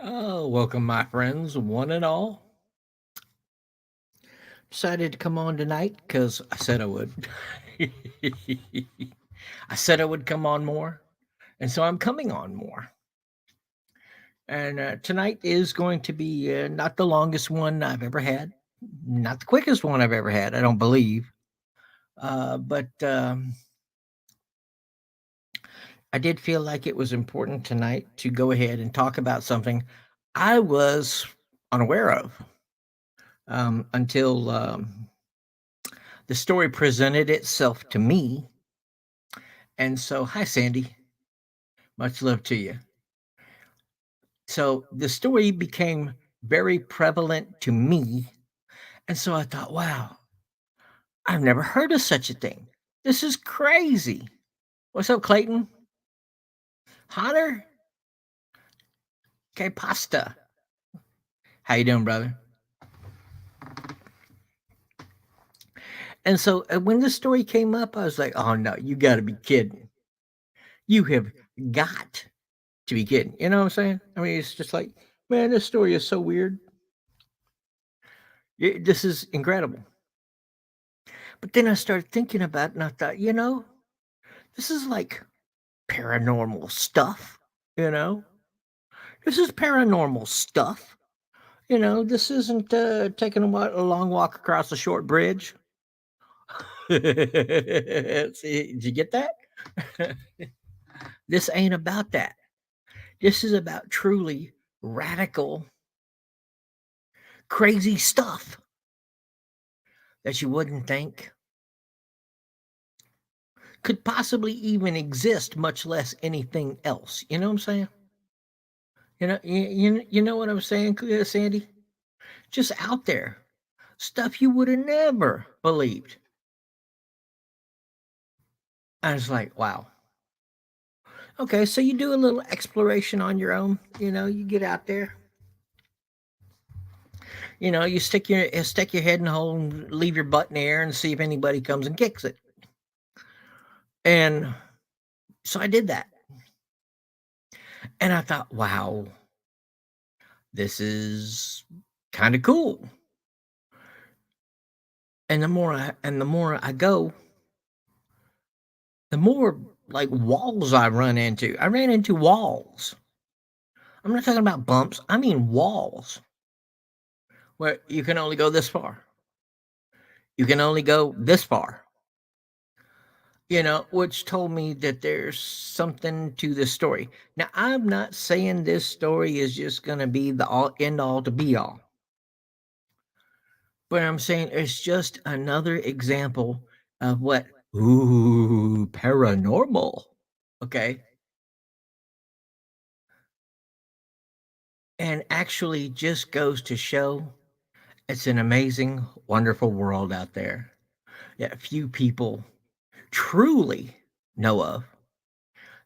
Oh, welcome, my friends, one and all. Decided to come on tonight because I said I would. I said I would come on more, and so I'm coming on more. And tonight is going to be not the longest one I've ever had, not the quickest one I've ever had, I don't believe. But I did feel like it was important tonight to go ahead and talk about something I was unaware of until the story presented itself to me. And so, hi, Sandy. Much love to you. So, the story became very prevalent to me. And so I thought, wow, I've never heard of such a thing. This is crazy. What's up, Clayton? Hunter? Okay, pasta. How you doing, brother? And so when this story came up, I was like, oh no, you got to be kidding. You have got to be kidding. You know what I'm saying? I mean, it's just like, man, this story is so weird. This is incredible. But then I started thinking about it and I thought, this is like paranormal stuff, you know? This is paranormal stuff. This isn't taking a long walk across a short bridge. See, did you get that? This ain't about that. This is about truly radical, crazy stuff that you wouldn't think could possibly even exist, much less anything else. You know what I'm saying? You know what I'm saying, Sandy? Just out there, stuff you would have never believed. I was like, wow. Okay, so you do a little exploration on your own. You get out there. You stick your head in the hole and leave your butt in the air and see if anybody comes and kicks it. And so I did that. And I thought, wow, this is kind of cool. And the more I go, the more like walls I run into. I ran into walls. I'm not talking about bumps. I mean walls where you can only go this far. You can only go this far. Which told me that there's something to this story. Now, I'm not saying this story is just going to be the all end all to be all. But I'm saying it's just another example of what paranormal. Okay. And actually just goes to show it's an amazing, wonderful world out there that few people truly know of,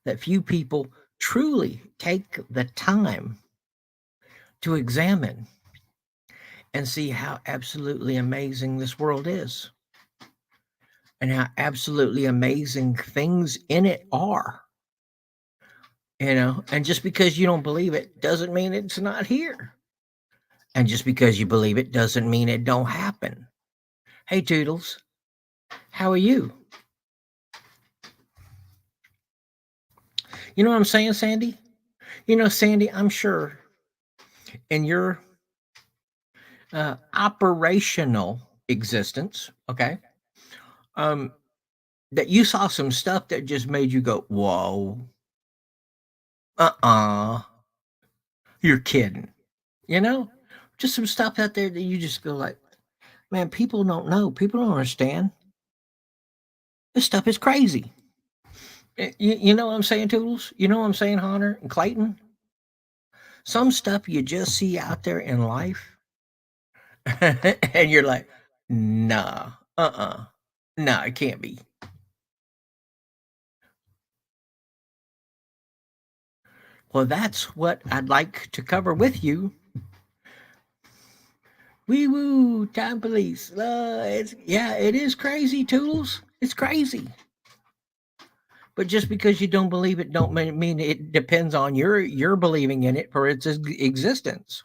that few people truly take the time to examine and see how absolutely amazing this world is and how absolutely amazing things in it are. And just because you don't believe it doesn't mean it's not here. And just because you believe it doesn't mean it don't happen. Hey, Toodles, how are you? You know what I'm saying, Sandy? Sandy, I'm sure in your operational existence, okay, um, that you saw some stuff that just made you go, whoa, you're kidding. Just some stuff out there that you just go like, man, people don't know. People don't understand. This stuff is crazy. You know what I'm saying, Toodles? You know what I'm saying, Hunter and Clayton? Some stuff you just see out there in life, and you're like, nah, nah, it can't be. Well, that's what I'd like to cover with you. Wee woo, time police. It is crazy, Toodles. It's crazy. But just because you don't believe it, don't mean it depends on your believing in it for its existence.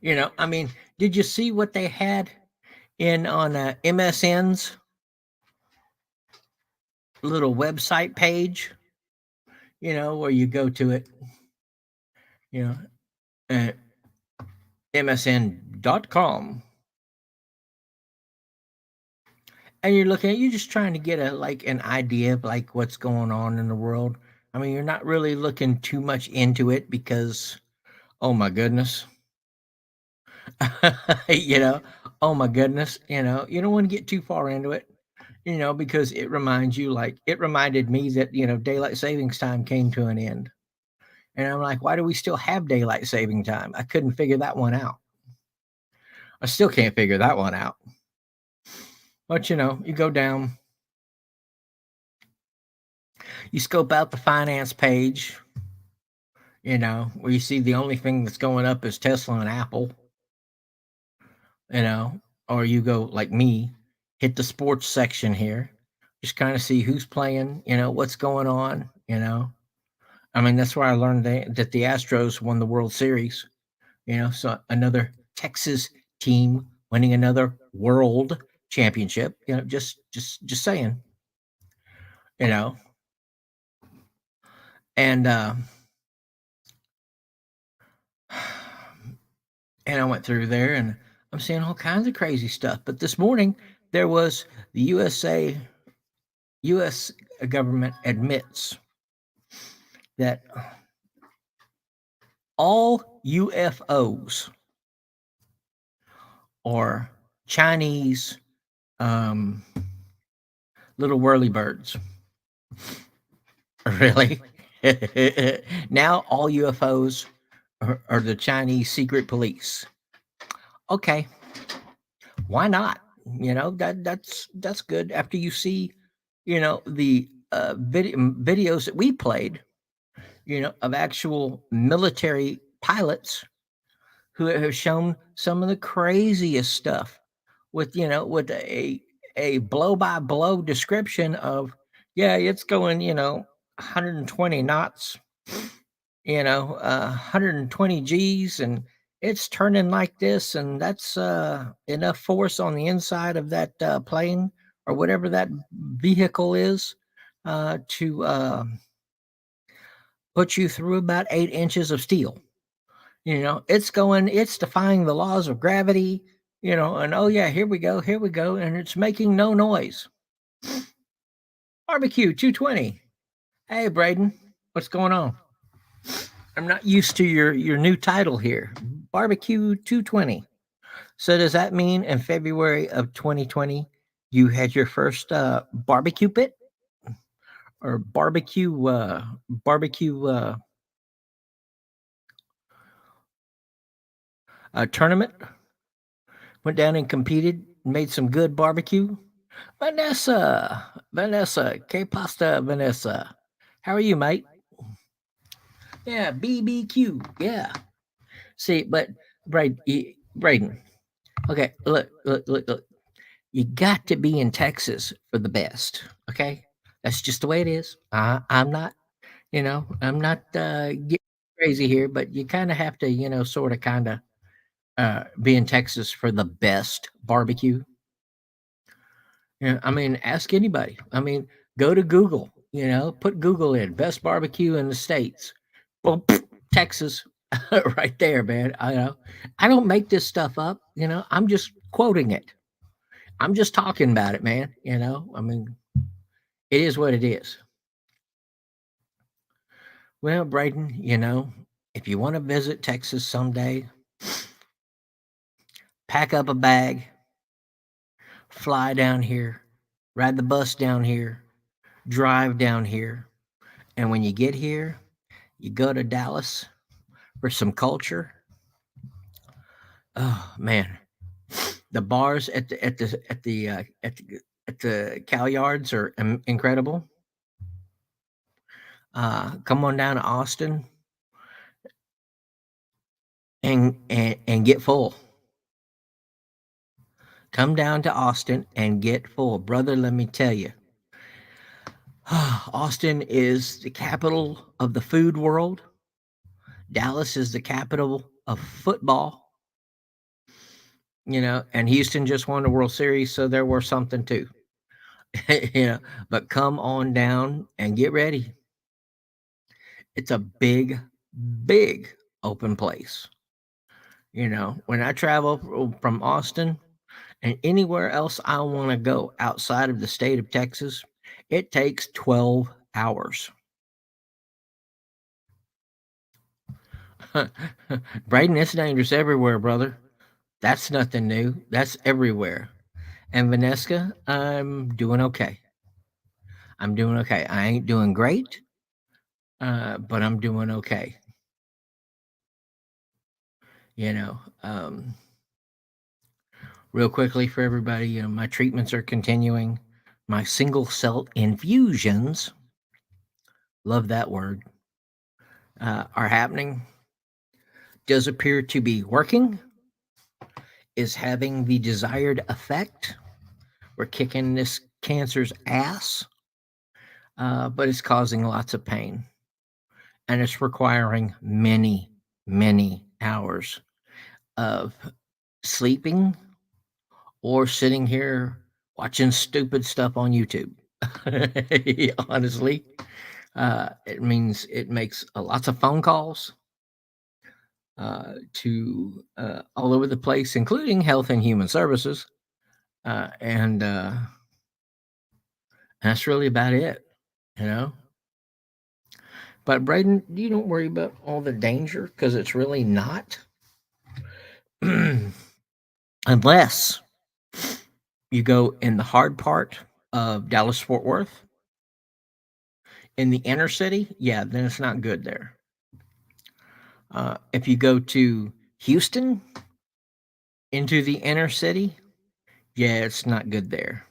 I mean, did you see what they had in on MSN's little website page? Where you go to it, you know, uh, MSN.com, and you're just trying to get an idea of what's going on in the world. I mean, you're not really looking too much into it because, oh my goodness, you know, oh my goodness, you don't want to get too far into it, because it reminded me that, daylight savings time came to an end. And I'm like, why do we still have daylight saving time? I couldn't figure that one out. I still can't figure that one out. But you go down, you scope out the finance page, where you see the only thing that's going up is Tesla and Apple, you know, or you go like me, hit the sports section here, just kind of see who's playing, what's going on, I mean, that's where I learned that the Astros won the World Series, so another Texas team winning another world championship, just saying, you know, and and I went through there and I'm seeing all kinds of crazy stuff. But this morning there was the U.S. government admits that all UFOs are Chinese um, little whirly birds. Really? Now all UFOs are the Chinese secret police. Okay, why not? That's good. After you see, the videos that we played, of actual military pilots who have shown some of the craziest stuff with a blow by blow description of, yeah, it's going, 120 knots, 120 G's, and it's turning like this, and that's enough force on the inside of that plane or whatever that vehicle is to put you through about 8 inches of steel. It's defying the laws of gravity, and oh yeah, here we go, and it's making no noise. Barbecue 220. Hey, Braden, what's going on? I'm not used to your new title here. Barbecue 220. So does that mean in February of 2020 you had your first barbecue pit or barbecue tournament? Went down and competed, made some good barbecue. Vanessa, K Pasta Vanessa. How are you, mate? Yeah, BBQ. Yeah. See, but Braden. Okay, look. You got to be in Texas for the best. Okay, that's just the way it is. I'm not, I'm not getting crazy here, but you kind of have to, sort of, kind of be in Texas for the best barbecue. Yeah, I mean, ask anybody. I mean, go to Google. Put Google in best barbecue in the states. Boom, Texas, right there, man. I don't make this stuff up. I'm just quoting it. I'm just talking about it, man. I mean, it is what it is. Well, Braden, if you want to visit Texas someday, pack up a bag, fly down here, ride the bus down here, drive down here, and when you get here, you go to Dallas for some culture. Oh man, the bars at the cow yards are incredible. Come on down to Austin and get full. Come down to Austin and get full. Brother, let me tell you, Austin is the capital of the food world. Dallas is the capital of football, and Houston just won the World Series, so they're worth something too. you know, but come on down and get ready. It's a big, big open place. When I travel from Austin and anywhere else I want to go outside of the state of Texas, it takes 12 hours. Braden, it's dangerous everywhere, brother. That's nothing new. That's everywhere. And Vanesca, I'm doing okay. I'm doing okay. I ain't doing great, but I'm doing okay. You know, um, Real quickly for everybody, my treatments are continuing. My single cell infusions, love that word, are happening. Does appear to be working, is having the desired effect. We're kicking this cancer's ass, but it's causing lots of pain. And it's requiring many, many hours of sleeping or sitting here watching stupid stuff on YouTube. Honestly, it makes lots of phone calls to all over the place, including Health and Human Services, and that's really about it, you know. But Braden, you don't worry about all the danger because it's really not, unless you go in the hard part of Dallas Fort Worth, in the inner city. Yeah, then it's not good there. If you go to Houston, into the inner city, yeah, it's not good there.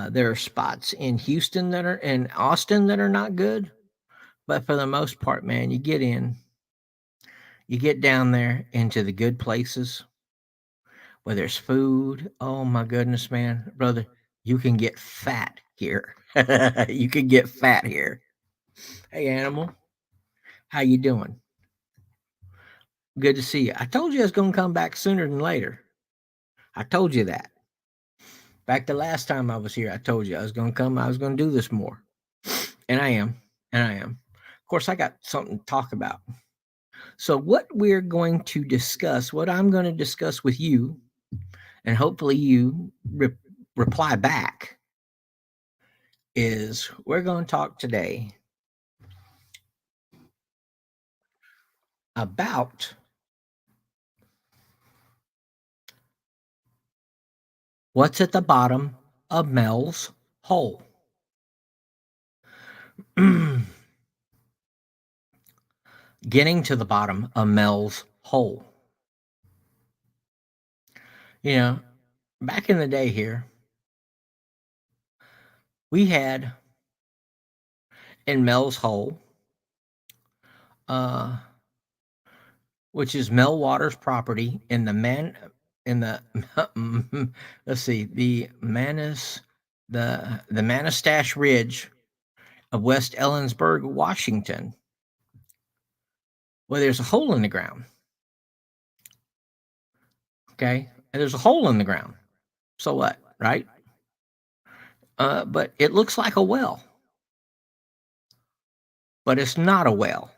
There are spots in Houston that are in Austin that are not good, but for the most part, man, you get down there into the good places where there's food. Oh my goodness, man, brother, you can get fat here. You can get fat here. Hey, animal, how you doing? Good to see you. I told you I was going to come back sooner than later. I told you that. Back the last time I was here, I told you I was going to come. I was going to do this more, and I am. And I am. Of course, I got something to talk about. So, what we're going to discuss, what I'm going to discuss with you, and hopefully you reply back, is we're going to talk today about what's at the bottom of Mel's hole. Getting to the bottom of Mel's hole. Back in the day here, we had in Mel's hole, uh, which is Mel Waters' property in the let's see, the Manistash Ridge of West Ellensburg, Washington. Well, there's a hole in the ground. Okay, and there's a hole in the ground. So what, right? But it looks like a well, but it's not a well.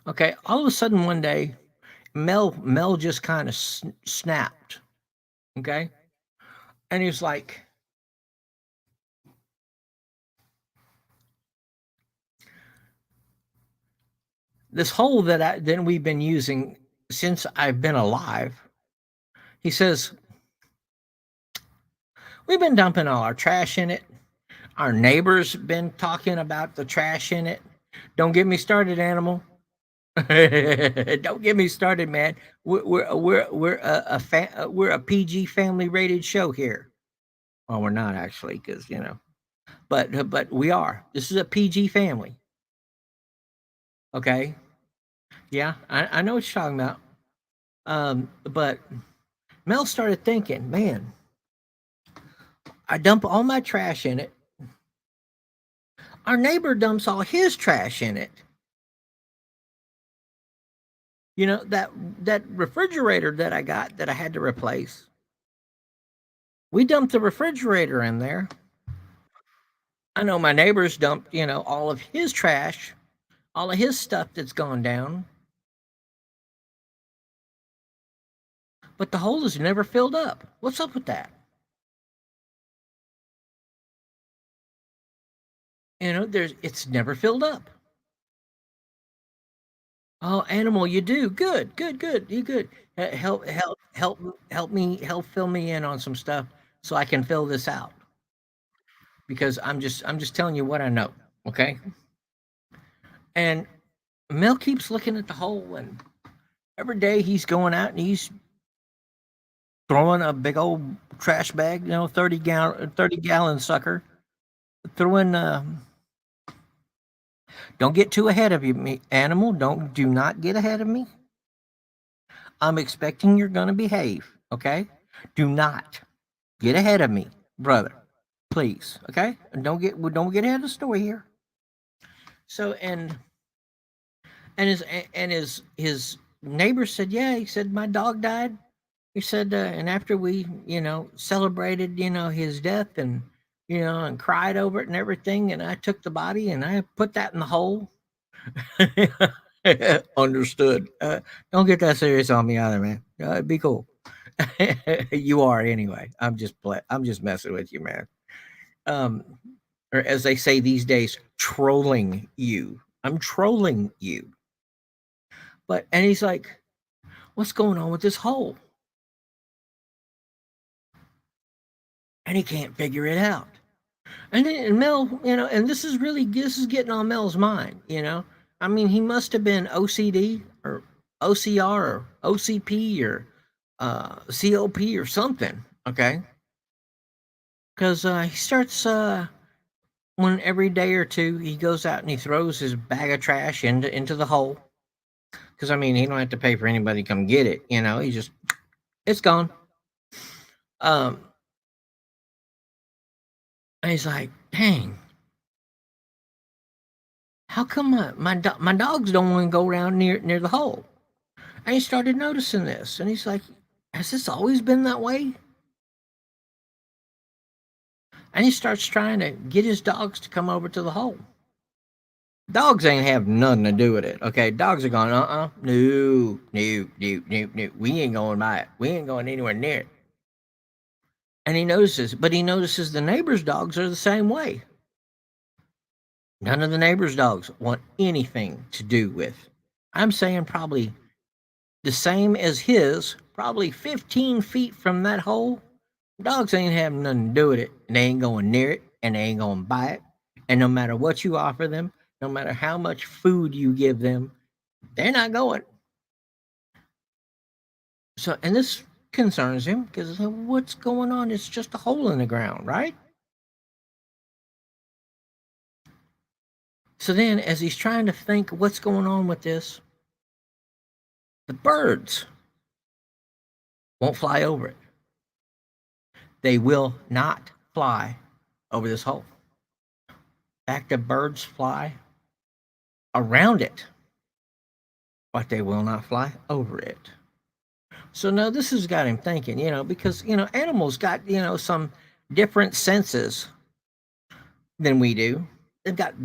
Okay, all of a sudden one day, Mel just kind of snapped. Okay, and he's like, this hole that we've been using since I've been alive. He says, we've been dumping all our trash in it. Our neighbors been talking about the trash in it. Don't get me started, animal. Don't get me started, man. We're a PG family rated show here. Well, we're not actually, because but we are. This is a PG family. Okay. Yeah, I know what you're talking about. But Mel started thinking, man, I dump all my trash in it. Our neighbor dumps all his trash in it. You know, that refrigerator that I got that I had to replace. We dumped the refrigerator in there. I know my neighbors dumped, all of his trash, all of his stuff that's gone down, but the hole is never filled up. What's up with that? It's never filled up. Oh, animal, you do good, good, good. You good. Help fill me in on some stuff so I can fill this out because I'm just telling you what I know. Okay. And Mel keeps looking at the hole, and every day he's going out and he's throwing a big old trash bag, 30-gallon sucker, throwing. Don't get too ahead of you, me animal. Do not get ahead of me. I'm expecting you're going to behave. Okay. Do not get ahead of me, brother. Please. Okay. And don't get ahead of the story here. So and his neighbor said, yeah. He said my dog died. He said, and after we, celebrated, his death and, and cried over it and everything, and I took the body and I put that in the hole. Understood. Don't get that serious on me either, man. Be cool. You are anyway. I'm just messing with you, man. Um, or as they say these days, trolling you. I'm trolling you. And he's like, what's going on with this hole? And he can't figure it out. And Mel, and this is getting on Mel's mind. I mean, he must have been OCD or OCR or OCP or COP or something. Okay, because he starts one every day or two. He goes out and he throws his bag of trash into the hole. Because I mean, he don't have to pay for anybody to come get it. He just it's gone. And he's like, dang. How come my dogs don't want to go around near the hole? And he started noticing this, and he's like, has this always been that way? And he starts trying to get his dogs to come over to the hole. Dogs ain't have nothing to do with it. Okay, dogs are going, no, no. We ain't going by it. We ain't going anywhere near it. And he notices the neighbor's dogs are the same way. None of the neighbor's dogs want anything to do with. I'm saying probably the same as his, probably 15 feet from that hole. Dogs ain't having nothing to do with it, and they ain't going near it, and they ain't going by it. And no matter what you offer them, no matter how much food you give them, they're not going. So, and this concerns him because what's going on? It's just a hole in the ground, right? So then, as he's trying to think what's going on with this, the birds won't fly over it. They will not fly over this hole. In fact, the birds fly around it, but they will not fly over it. So now this has got him thinking, because animals got some different senses than we do. They've got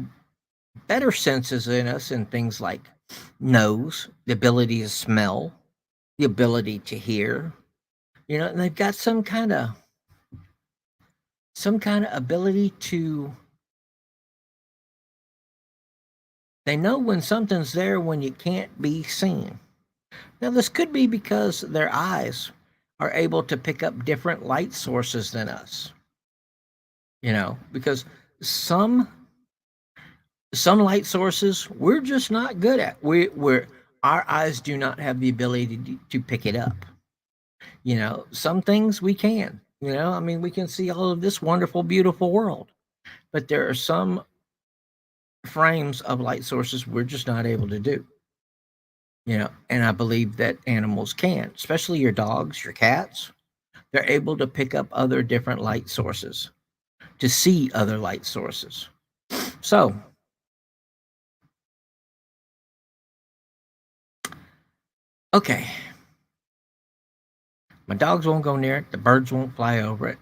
better senses in us in things like nose, the ability to smell, the ability to hear. And they've got some kind of ability to. They know when something's there when you can't be seen. Now, this could be because their eyes are able to pick up different light sources than us. Because some light sources we're just not good at. Our eyes do not have the ability to pick it up. Some things we can. I mean, we can see all of this wonderful, beautiful world, but there are some frames of light sources we're just not able to do. And I believe that animals can, especially your dogs, your cats. They're able to pick up other different light sources, to see other light sources. So, okay, my dogs won't go near it, the birds won't fly over it.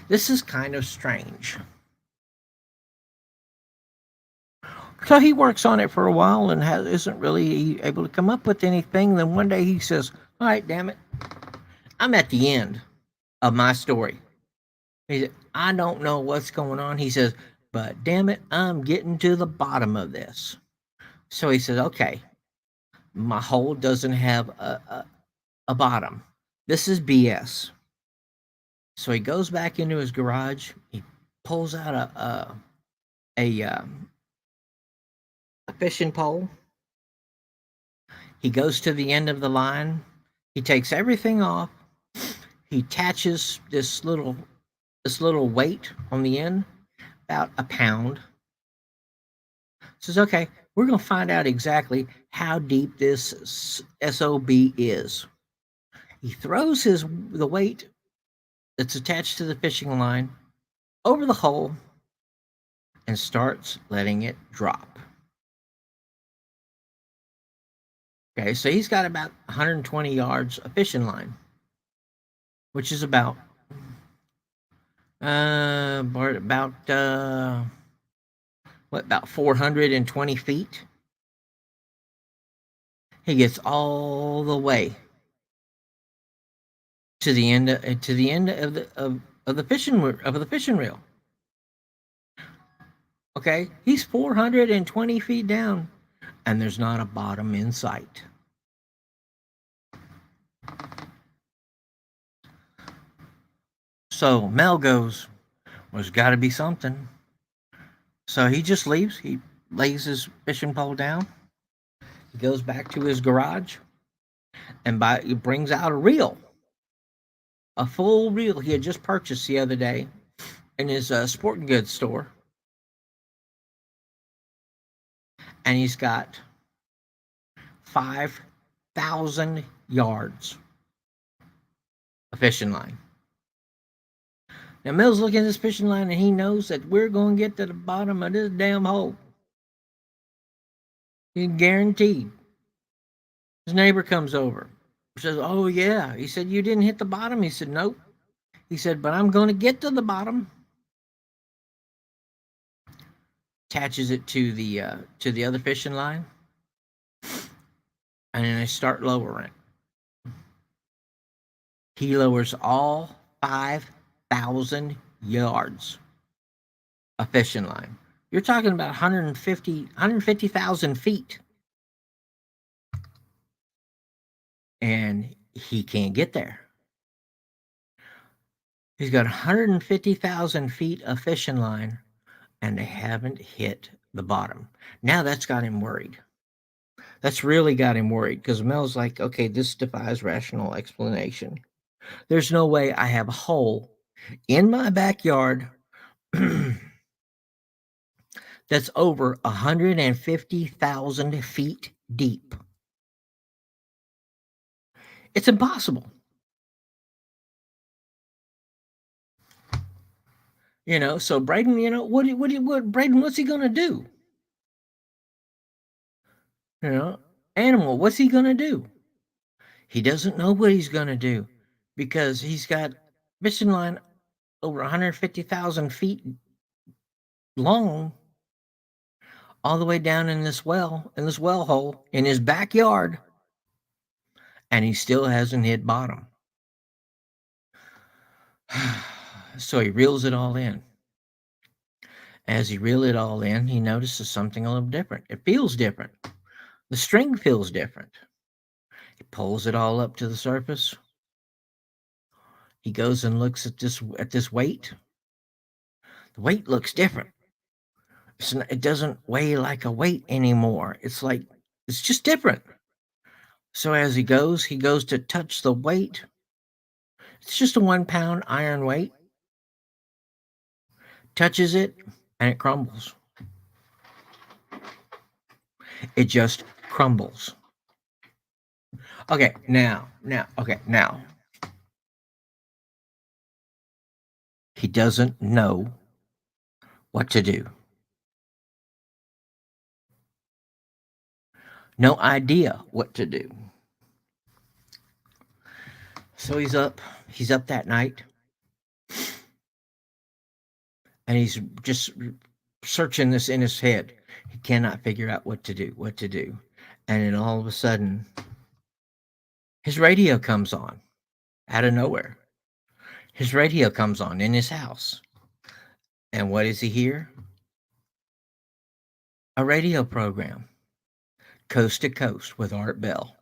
This is kind of strange. So he works on it for a while and isn't really able to come up with anything. Then one day he says, "All right, damn it, I'm at the end of my story." He said, "I don't know what's going on." He says, "But damn it, I'm getting to the bottom of this." So he says, "Okay, my hole doesn't have a bottom. This is BS." So he goes back into his garage. He pulls out a fishing pole. He goes to the end of the line. He takes everything off. He attaches this little weight on the end, about a pound. Says, "Okay, we're going to find out exactly how deep this SOB is." He throws the weight that's attached to the fishing line over the hole and starts letting it drop. Okay, so he's got about 120 yards of fishing line, which is about about 420 feet. He gets all the way to the end of the fishing reel. Okay, he's 420 feet down, and there's not a bottom in sight. So Mel goes, "Well, there's got to be something." So he just leaves. He lays his fishing pole down. He goes back to his garage and he brings out a reel, a full reel he had just purchased the other day in his sporting goods store. And he's got 5,000 yards of fishing line. Now, Mel's looking at this fishing line and he knows that we're going to get to the bottom of this damn hole. He's guaranteed. His neighbor comes over. Says, "Oh, yeah." He said, "You didn't hit the bottom?" He said, "Nope." He said, "But I'm going to get to the bottom." Attaches it to the other fishing line. And then they start lowering. He lowers all 5,000 yards of fishing line. You're talking about 150,000 feet. And he can't get there. He's got 150,000 feet of fishing line, and they haven't hit the bottom. Now that's got him worried. That's really got him worried because Mel's like, "Okay, this defies rational explanation. There's no way I have a hole in my backyard that's over 150,000 feet deep. It's impossible." So Braden, Braden, what's he gonna do? You know, Animal, what's he gonna do? He doesn't know what he's gonna do because he's got fishing line over 150,000 feet long, all the way down in this well hole in his backyard, and he still hasn't hit bottom. So he reels it all in. As he reels it all in, he notices something a little different. It feels different. The string feels different. He pulls it all up to the surface. He goes and looks at this weight. The weight looks different. It doesn't weigh like a weight anymore. It's just different. So as he goes to touch the weight. It's just a 1 pound iron weight. Touches it and it crumbles. It just crumbles. Okay, now, he doesn't know what to do. No idea what to do. So he's up that night, and he's just searching this in his head. He cannot figure out what to do. And then all of a sudden, his radio comes on out of nowhere. His radio comes on in his house. And what does he hear? A radio program, Coast to Coast with Art Bell.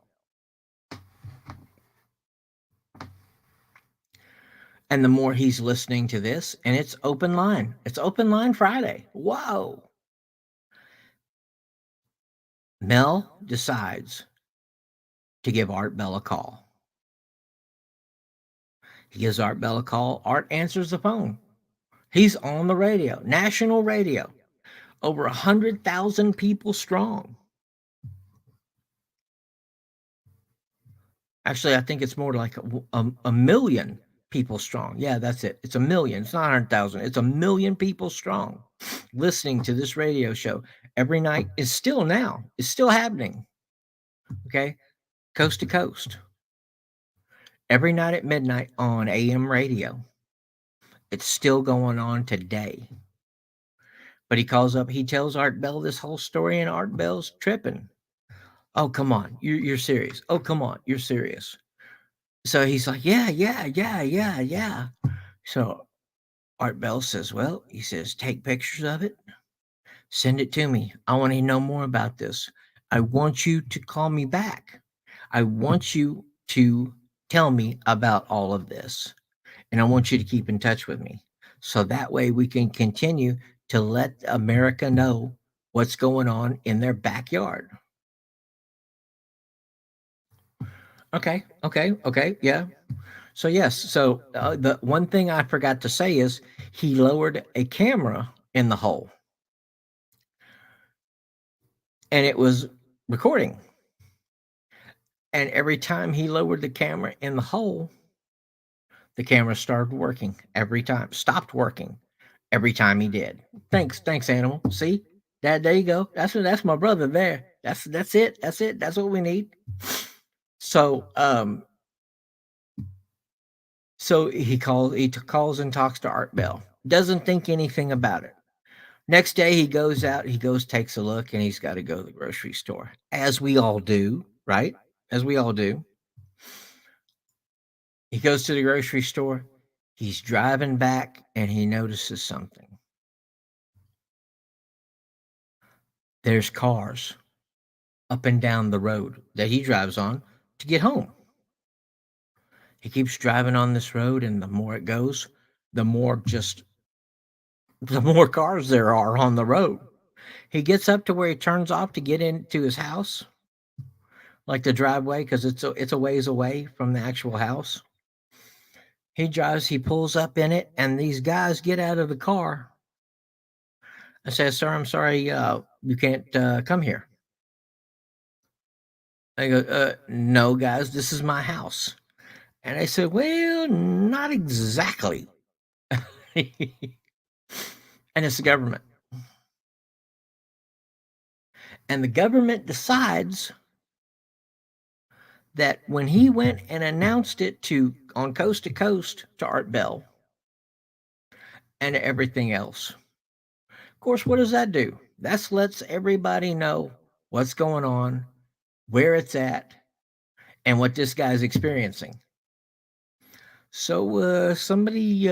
And the more he's listening to this, and it's open line. It's open line Friday. Whoa. Mel decides to give Art Bell a call. He gives Art Bell a call. Art answers the phone. He's on the radio, national radio, over 100,000 people strong. Actually, I think it's more like a million people strong. Yeah, that's it. It's a million. It's not 100,000. It's a million people strong listening to this radio show every night. It's still now. It's still happening. Okay. Coast to coast. Every night at midnight on AM radio. It's still going on today. But he calls up, he tells Art Bell this whole story, and Art Bell's tripping. Oh, come on. You're serious. Oh, come on. You're serious. So he's like, yeah. So Art Bell says, well, he says, take pictures of it, send it to me. I want to know more about this. I want you to call me back. I want you to tell me about all of this. And I want you to keep in touch with me. So that way we can continue to let America know what's going on in their backyard. Okay. Yeah. So yes, so the one thing I forgot to say is he lowered a camera in the hole, and it was recording. And every time he lowered the camera in the hole, the camera started working every time, stopped working every time he did. Thanks, animal. See, Dad, there you go. That's my brother there. That's it. That's it. That's what we need. So he calls and talks to Art Bell. Doesn't think anything about it. Next day he goes out, takes a look, and he's got to go to the grocery store. As we all do, right? As we all do. He goes to the grocery store. He's driving back and he notices something. There's cars up and down the road that he drives on to get home. He keeps driving on this road, and the more it goes, the more cars there are on the road. He gets up to where he turns off to get into his house, like the driveway, because it's a ways away from the actual house. He pulls up in it, and these guys get out of the car and says, "Sir, I'm sorry, you can't come here." I go, "No, guys, this is my house." And I said, "Well, not exactly." And it's the government. And the government decides that when he went and announced it on Coast to Coast to Art Bell and everything else, of course, what does that do? That lets everybody know what's going on, where it's at, and what this guy's experiencing. So somebody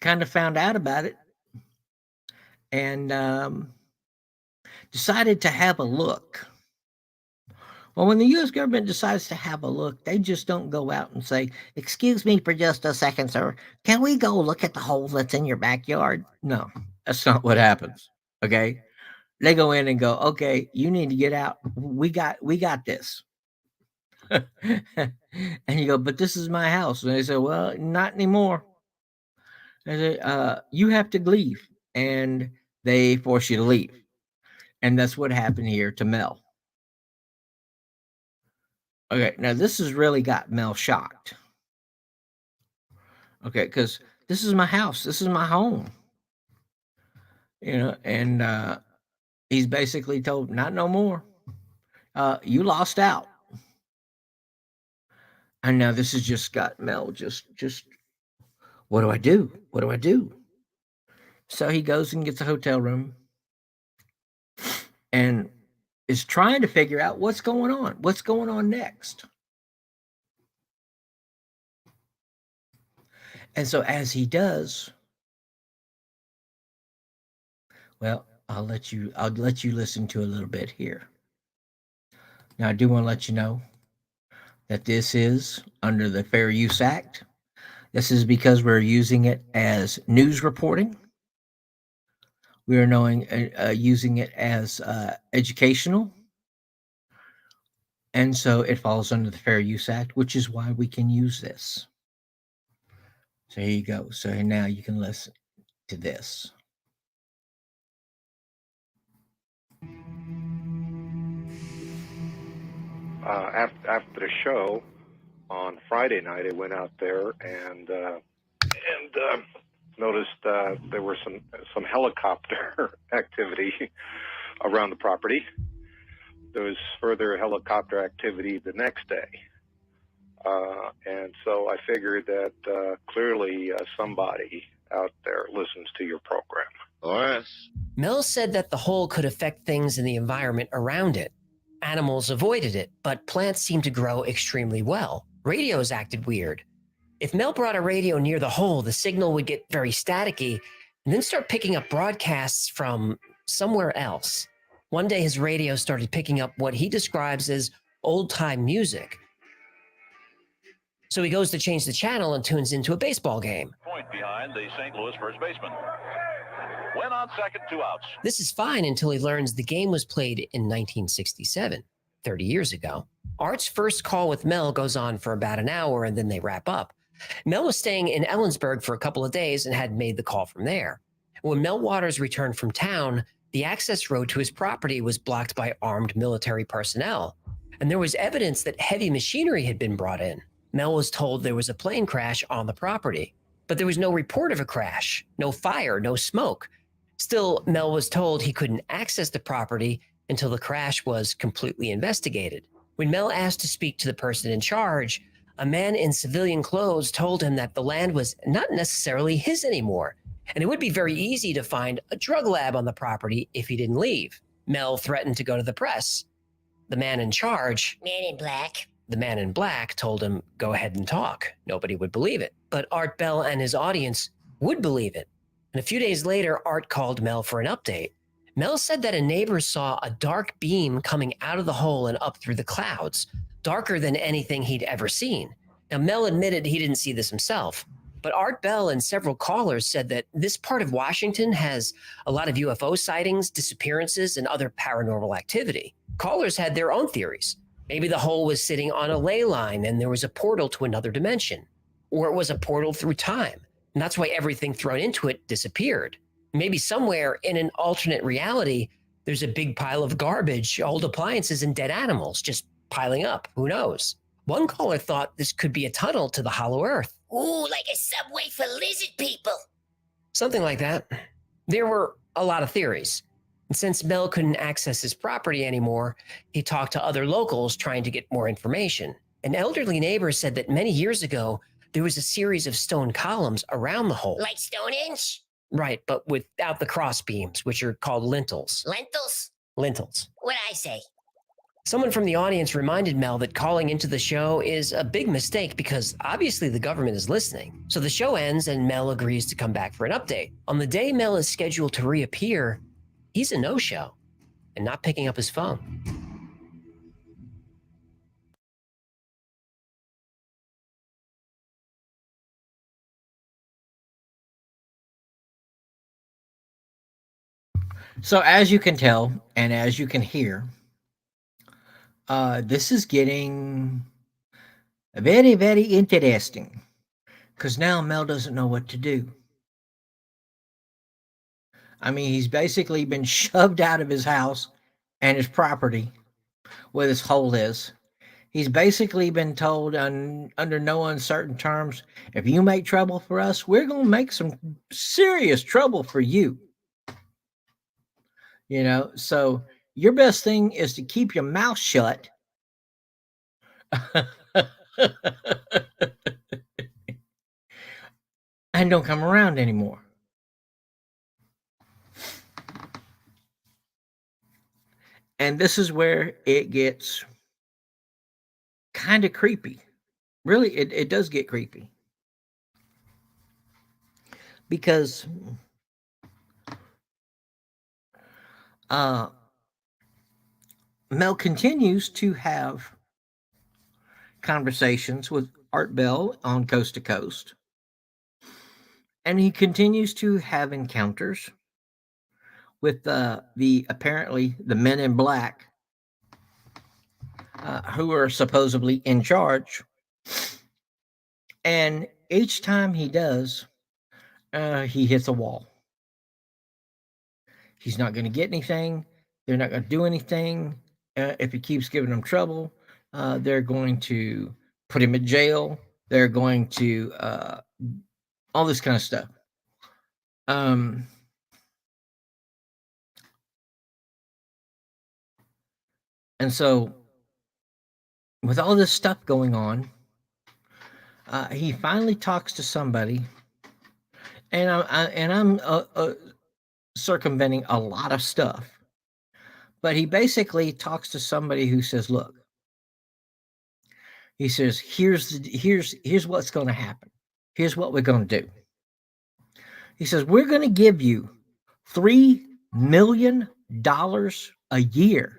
kind of found out about it and decided to have a look. Well, when the U.S. government decides to have a look, they just don't go out and say, "Excuse me for just a second, sir. Can we go look at the hole that's in your backyard?" No, that's not what happens. Okay. They go in and go, "Okay, you need to get out. We got this." And you go, "But this is my house." And they say, "Well, not anymore." They say, "You have to leave." And they force you to leave. And that's what happened here to Mel. Okay, now this has really got Mel shocked. Okay, because this is my house, this is my home, and he's basically told, "Not no more. You lost out." And now this has just got Mel just what do I do? What do I do? So he goes and gets a hotel room and is trying to figure out what's going on. What's going on next? And so as he does, well, I'll let you listen to a little bit here. Now I do want to let you know that this is under the Fair Use Act. This is because we're using it as news reporting. We are using it as educational, and so it falls under the Fair Use Act, which is why we can use this. So here you go. So now you can listen to this. After the show on Friday night, I went out there and noticed there were some helicopter activity around the property. There was further helicopter activity the next day, and so I figured that clearly somebody out there listens to your program. Yes. Mel said that the hole could affect things in the environment around it. Animals avoided it, but plants seemed to grow extremely well. Radios acted weird. If Mel brought a radio near the hole, the signal would get very staticky and then start picking up broadcasts from somewhere else. One day, his radio started picking up what he describes as old-time music. So he goes to change the channel and tunes into a baseball game. Point behind the St. Louis first baseman. When on second, 2 outs. This is fine until he learns the game was played in 1967, 30 years ago. Art's first call with Mel goes on for about an hour and then they wrap up. Mel was staying in Ellensburg for a couple of days and had made the call from there. When Mel Waters returned from town, the access road to his property was blocked by armed military personnel, and there was evidence that heavy machinery had been brought in. Mel was told there was a plane crash on the property, but there was no report of a crash, no fire, no smoke. Still, Mel was told he couldn't access the property until the crash was completely investigated. When Mel asked to speak to the person in charge, a man in civilian clothes told him that the land was not necessarily his anymore, and it would be very easy to find a drug lab on the property if he didn't leave. Mel threatened to go to the press. The man in charge, the man in black, told him, go ahead and talk. Nobody would believe it. But Art Bell and his audience would believe it. And a few days later, Art called Mel for an update. Mel said that a neighbor saw a dark beam coming out of the hole and up through the clouds, darker than anything he'd ever seen. Now, Mel admitted he didn't see this himself, but Art Bell and several callers said that this part of Washington has a lot of UFO sightings, disappearances, and other paranormal activity. Callers had their own theories. Maybe the hole was sitting on a ley line and there was a portal to another dimension, or it was a portal through time, and that's why everything thrown into it disappeared. Maybe somewhere in an alternate reality, there's a big pile of garbage, old appliances, and dead animals just piling up. Who knows? One caller thought this could be a tunnel to the hollow earth. Ooh, like a subway for lizard people. Something like that. There were a lot of theories. And since Mel couldn't access his property anymore, he talked to other locals trying to get more information. An elderly neighbor said that many years ago, there was a series of stone columns around the hole. Like Stonehenge? Right, but without the cross beams, which are called lintels. Lentils? Lintels. What'd I say? Someone from the audience reminded Mel that calling into the show is a big mistake because obviously the government is listening. So the show ends and Mel agrees to come back for an update. On the day Mel is scheduled to reappear, he's a no-show and not picking up his phone. So as you can tell, and as you can hear, this is getting very, very interesting because now Mel doesn't know what to do. I mean, he's basically been shoved out of his house and his property where this hole is. He's basically been told under no uncertain terms, if you make trouble for us, we're going to make some serious trouble for you. So your best thing is to keep your mouth shut. And don't come around anymore. And this is where it gets kind of creepy. Really, it does get creepy. Because Mel continues to have conversations with Art Bell on Coast to Coast. And he continues to have encounters with the apparently the men in black who are supposedly in charge. And each time he does, he hits a wall. He's not going to get anything. They're not going to do anything. If he keeps giving them trouble, they're going to put him in jail. They're going to all this kind of stuff. And so, with all this stuff going on, he finally talks to somebody, and I'm circumventing a lot of stuff. But he basically talks to somebody who says, "Look," he says, "Here's what's going to happen. Here's what we're going to do." He says, "We're going to give you $3 million a year.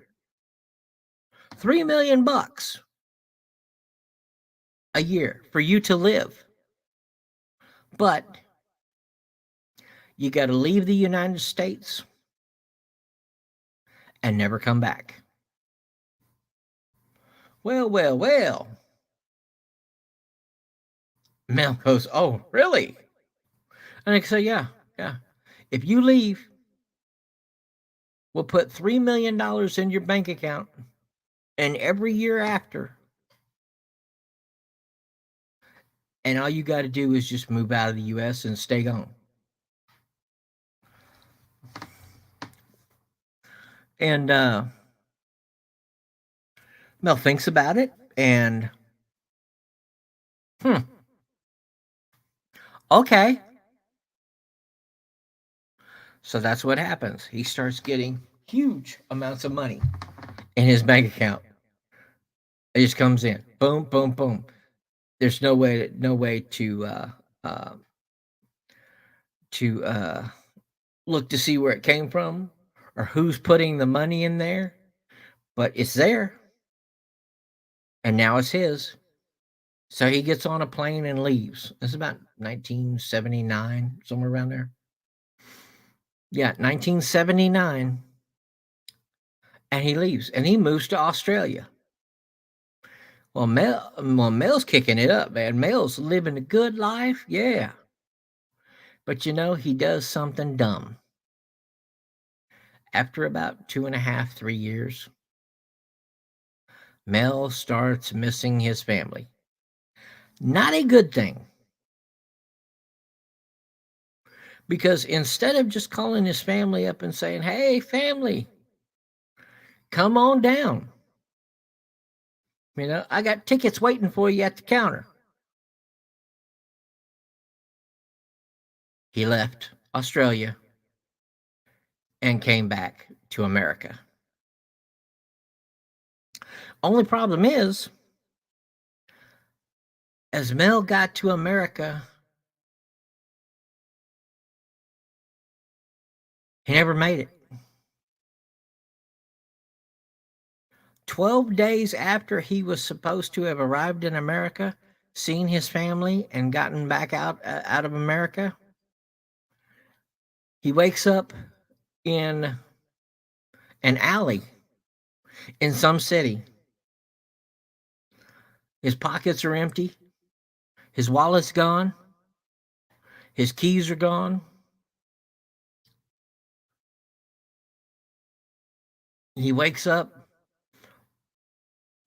$3 million a year for you to live. But you got to leave the United States and never come back." Well. Mel goes, "Oh, really?" And I say, yeah. If you leave, we'll put $3 million in your bank account. And every year after, and all you got to do is just move out of the U.S. and stay gone. And Mel thinks about it, and okay. So that's what happens. He starts getting huge amounts of money in his bank account. It just comes in, boom, boom, boom. There's no way to look to see where it came from or who's putting the money in there, but it's there, and now it's his. So he gets on a plane and leaves. It's about 1979, somewhere around there. Yeah, 1979. And he leaves, and he moves to Australia. Well, Mel's kicking it up, man. Mel's living a good life, yeah. But he does something dumb. After about 2.5, 3 years, Mel starts missing his family. Not a good thing. Because instead of just calling his family up and saying, "Hey, family, come on down. I got tickets waiting for you at the counter." He left Australia and came back to America. Only problem is, as Mel got to America, he never made it. 12 days after he was supposed to have arrived in America, seen his family, and gotten back out of America, he wakes up in an alley in some city. His pockets are empty. His wallet's gone. His keys are gone. He wakes up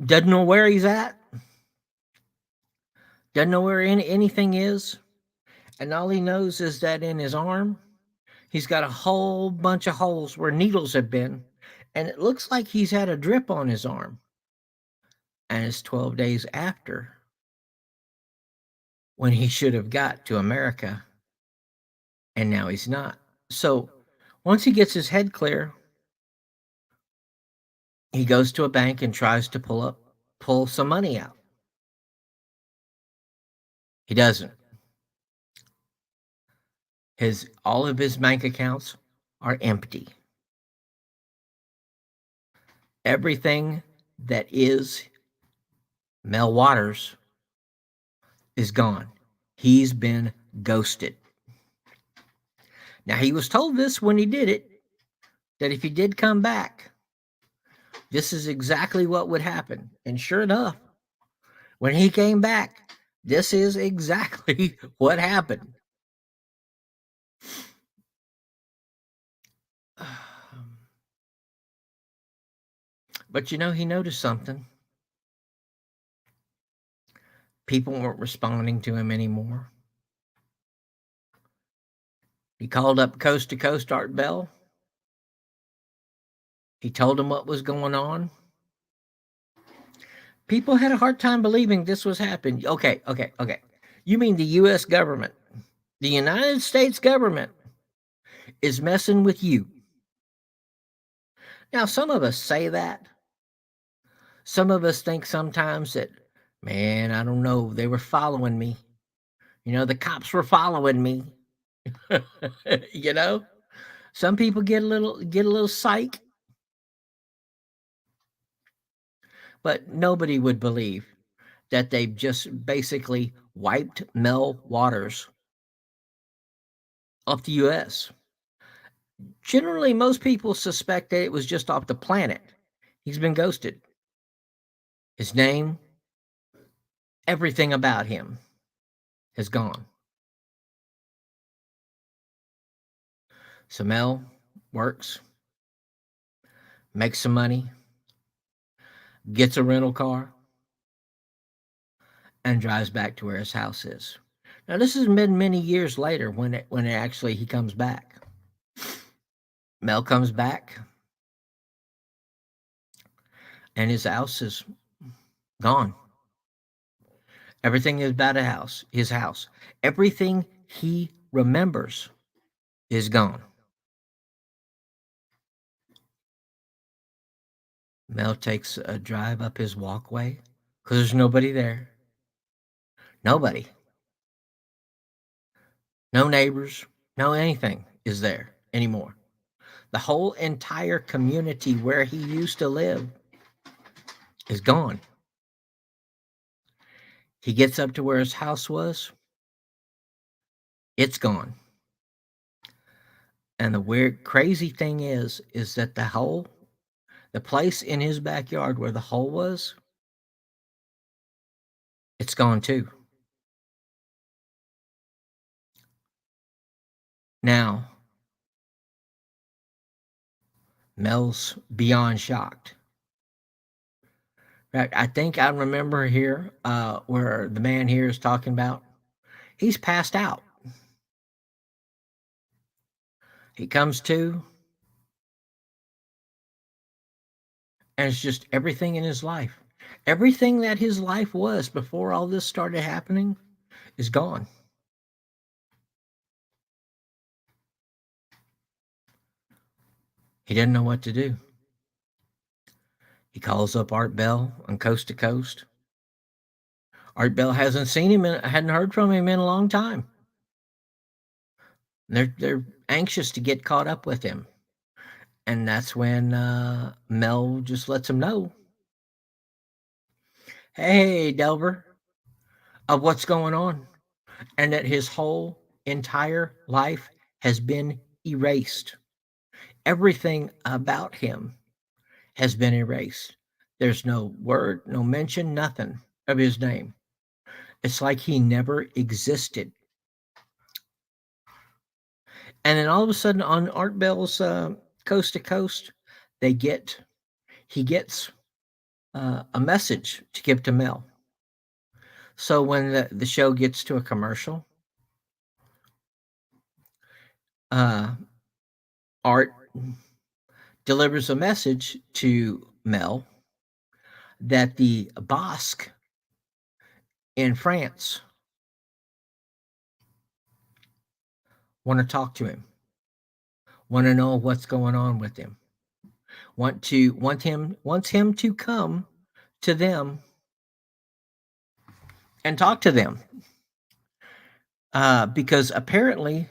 Doesn't know where he's at. Doesn't know where anything is. And all he knows is that in his arm, he's got a whole bunch of holes where needles have been. And it looks like he's had a drip on his arm. And it's 12 days after when he should have got to America. And now he's not. So once he gets his head clear, he goes to a bank and tries to pull some money out. He doesn't. All of his bank accounts are empty. Everything that is Mel Waters is gone. He's been ghosted. Now, he was told this when he did it, that if he did come back, this is exactly what would happen. And sure enough, when he came back, this is exactly what happened. But you know, he noticed something. People weren't responding to him anymore. He called up Coast to Coast Art Bell. He told him what was going on. People had a hard time believing this was happening. Okay. You mean the U.S. government, the United States government is messing with you. Now, some of us say that. Some of us think sometimes that, man, I don't know, they were following me. You know, the cops were following me. You know, some people get a little psych, but nobody would believe that they've just basically wiped Mel Waters off the U.S. Generally, most people suspect that it was just off the planet. He's been ghosted. His name, everything about him has gone. So Mel works, makes some money, gets a rental car, and drives back to where his house is. Now, this has been many years later when actually he comes back. Mel comes back, and his house is gone. Everything is about his house. Everything he remembers is gone. Mel takes a drive up his walkway because there's nobody there. Nobody. No neighbors, no anything is there anymore. The whole entire community where he used to live is gone. He gets up to where his house was. It's gone. And the weird, crazy thing is that the place in his backyard where the hole was, it's gone too. Now, Mel's beyond shocked. I think I remember here where the man here is talking about he's passed out. He comes to, and it's just everything in his life. Everything that his life was before all this started happening is gone. He didn't know what to do. He calls up Art Bell on Coast to Coast. Art Bell hasn't seen him and hadn't heard from him in a long time. They're anxious to get caught up with him. And that's when Mel just lets him know, hey, Delver, of what's going on. And that his whole entire life has been erased. Everything about him has been erased. There's no word, no mention, nothing of his name. It's like he never existed. And then all of a sudden on Art Bell's Coast to Coast, he gets a message to give to Mel. So when the show gets to a commercial, Art delivers a message to Mel that the Basque in France want to talk to him, want to know what's going on with him, wants him to come to them and talk to them, because apparently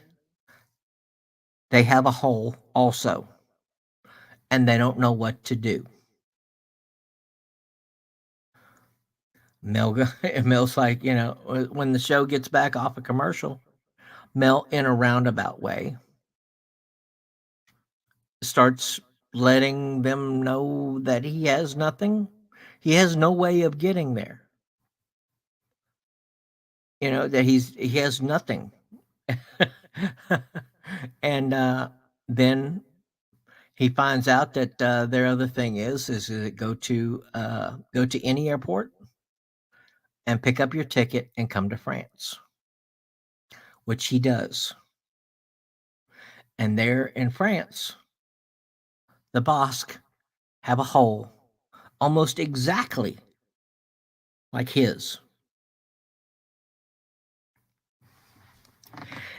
they have a hole also, and they don't know what to do. Mel's like, when the show gets back off a commercial, Mel, in a roundabout way, starts letting them know that he has nothing. He has no way of getting there. That he has nothing. And then he finds out that their other thing is go to any airport and pick up your ticket and come to France, which he does. And there in France, the Basque have a hole almost exactly like his.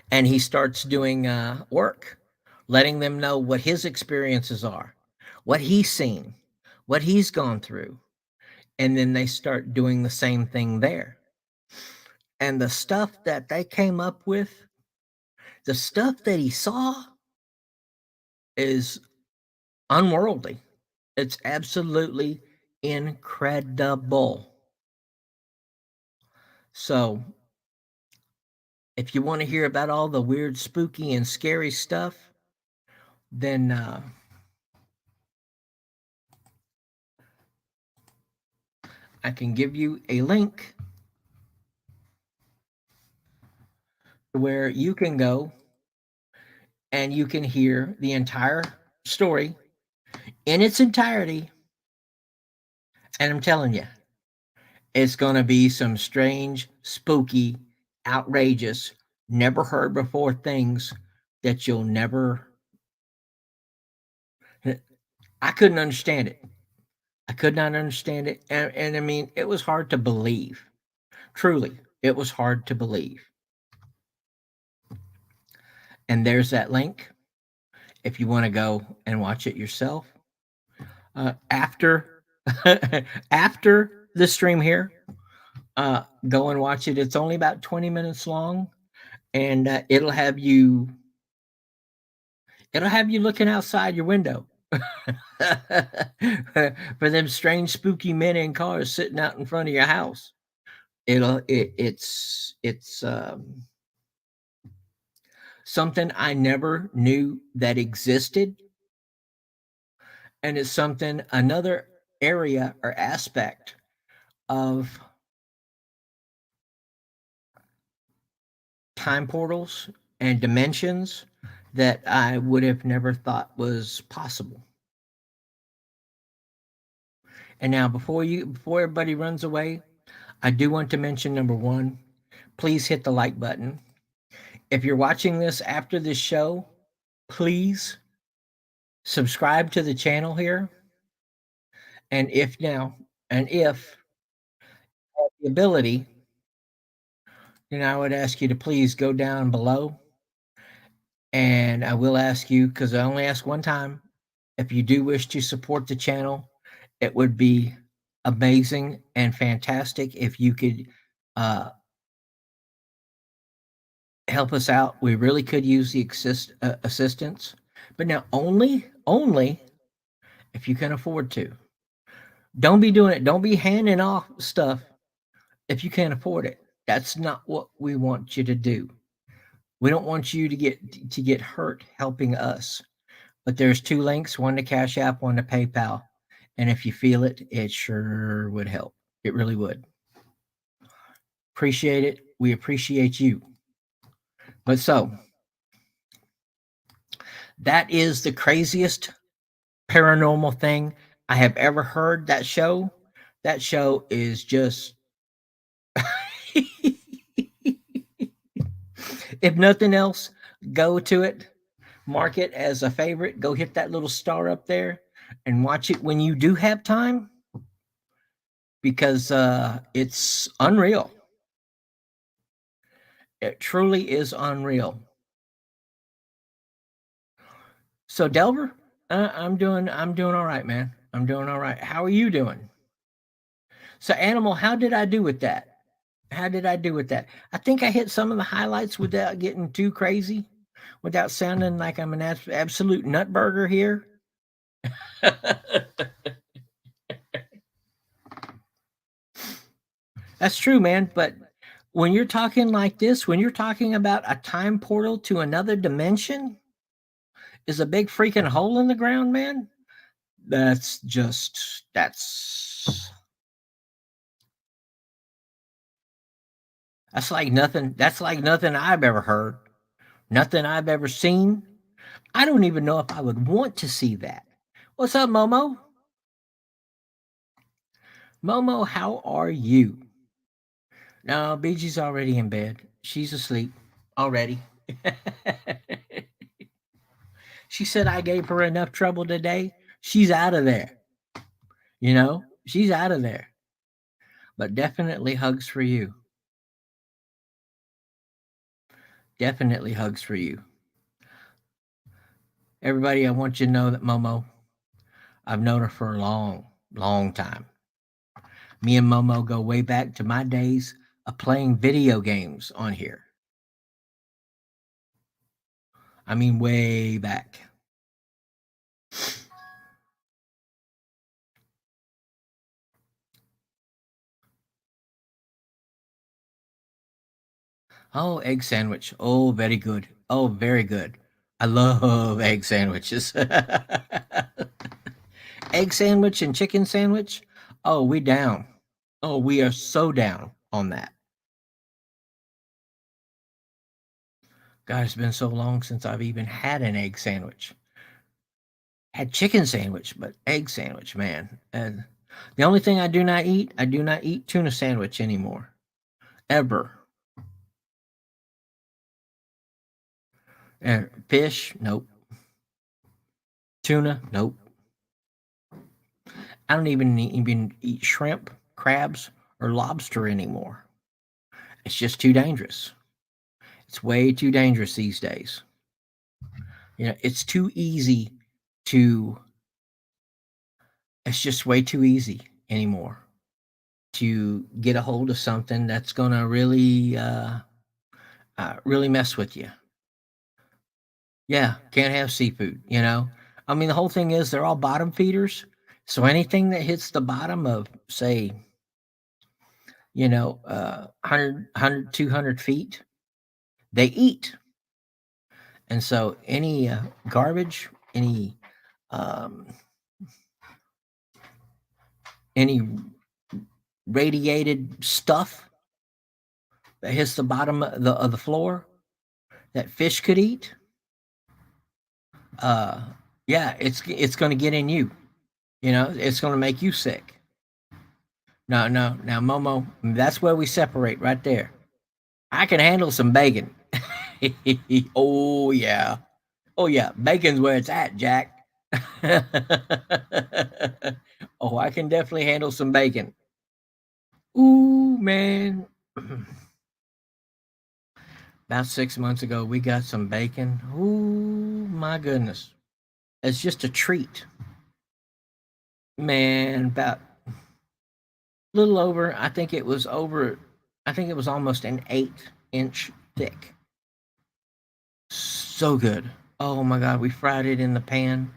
And he starts doing work, letting them know what his experiences are, what he's seen, what he's gone through. And then they start doing the same thing there. And the stuff that they came up with, the stuff that he saw, is unworldly. It's absolutely incredible. So, if you want to hear about all the weird, spooky, and scary stuff, then I can give you a link where you can go and you can hear the entire story in its entirety. And I'm telling you, it's going to be some strange, spooky, outrageous, never heard before things that you'll never. I couldn't understand it. I could not understand it. And I mean, it was hard to believe. Truly, it was hard to believe. And there's that link if you want to go and watch it yourself. After after the stream here, go and watch it. It's only about 20 minutes long, and it'll have you looking outside your window for them strange, spooky men in cars sitting out in front of your house. It's something I never knew that existed, and it's something, another area or aspect of time portals and dimensions that I would have never thought was possible. And now, before everybody runs away, I do want to mention, number one, please hit the like button. If you're watching this after this show, please subscribe to the channel here. And if you have the ability, I would ask you to please go down below. And I will ask you, because I only ask one time, if you do wish to support the channel, it would be amazing and fantastic if you could help us out. We really could use the assistance, but now only if you can afford to. Don't be doing it. Don't be handing off stuff if you can't afford it. That's not what we want you to do. We don't want you to get hurt helping us. But there's two links, one to Cash App, one to PayPal. And if you feel it, it sure would help. It really would. Appreciate it. We appreciate you. But so, that is the craziest paranormal thing I have ever heard, that show. That show is just if nothing else, go to it, mark it as a favorite, go hit that little star up there and watch it when you do have time because it's unreal. It truly is unreal. So Delver, I'm doing all right, man. I'm doing all right. How are you doing? So Animal, how did I do with that? How did I do with that? I think I hit some of the highlights without getting too crazy, without sounding like I'm an absolute nutburger here. That's true, man. But when you're talking like this, when you're talking about a time portal to another dimension, is a big freaking hole in the ground, man. That's like nothing. That's like nothing I've ever heard, nothing I've ever seen. I don't even know if I would want to see that. What's up, Momo? Momo, how are you? No, BG's already in bed. She's asleep already. She said I gave her enough trouble today. She's out of there. She's out of there. But definitely hugs for you. Definitely hugs for you. Everybody, I want you to know that Momo, I've known her for a long, long time. Me and Momo go way back to my days of playing video games on here. I mean, way back. Oh, egg sandwich. Oh, very good. Oh, very good. I love egg sandwiches. Egg sandwich and chicken sandwich. Oh, we down. Oh, we are so down on that. God, it's been so long since I've even had an egg sandwich. Had chicken sandwich, but egg sandwich, man. And the only thing I do not eat tuna sandwich anymore. Ever. And fish, nope. Tuna, nope. I don't even eat shrimp, crabs, or lobster anymore. It's just too dangerous. It's way too dangerous these days. It's too easy to. It's just way too easy anymore to get a hold of something that's gonna really mess with you. Yeah, can't have seafood. I mean, the whole thing is they're all bottom feeders. So anything that hits the bottom of, say, 100, 200 feet, they eat. And so any garbage, um, any radiated stuff that hits the bottom of the floor that fish could eat, uh, yeah, it's going to get in you. It's going to make you sick. No, no. Now, Momo, that's where we separate right there. I can handle some bacon. Oh, yeah. Oh, yeah. Bacon's where it's at, Jack. Oh, I can definitely handle some bacon. Ooh, man. About 6 months ago, we got some bacon. Ooh, my goodness. It's just a treat. Man, about a little over, I think it was almost an 8-inch thick. So good. Oh my God, we fried it in the pan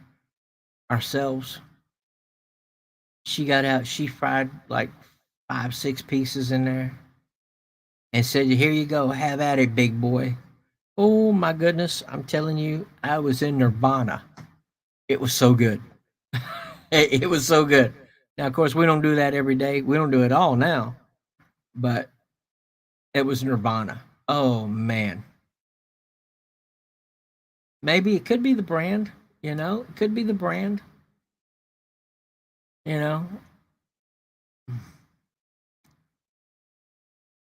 ourselves. She fried like 5, 6 pieces in there and said, "Here you go, have at it, big boy." Oh my goodness, I'm telling you, I was in nirvana. It was so good. It was so good. Now, of course, we don't do that every day. We don't do it all now, but it was nirvana. Oh man. Maybe it could be the brand, It could be the brand, you know.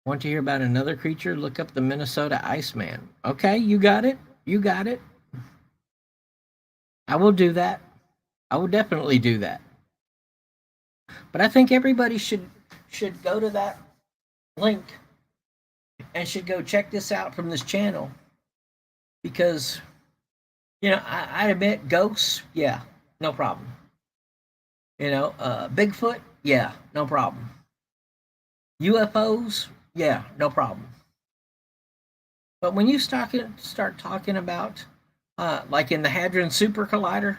Want to hear about another creature? Look up the Minnesota Iceman. Okay, you got it. You got it. I will do that. I will definitely do that. But I think everybody should go to that link and should go check this out from this channel because I admit ghosts, yeah, no problem. Bigfoot, yeah, no problem. UFOs, yeah, no problem. But when you start talking about, like in the Hadron Super Collider,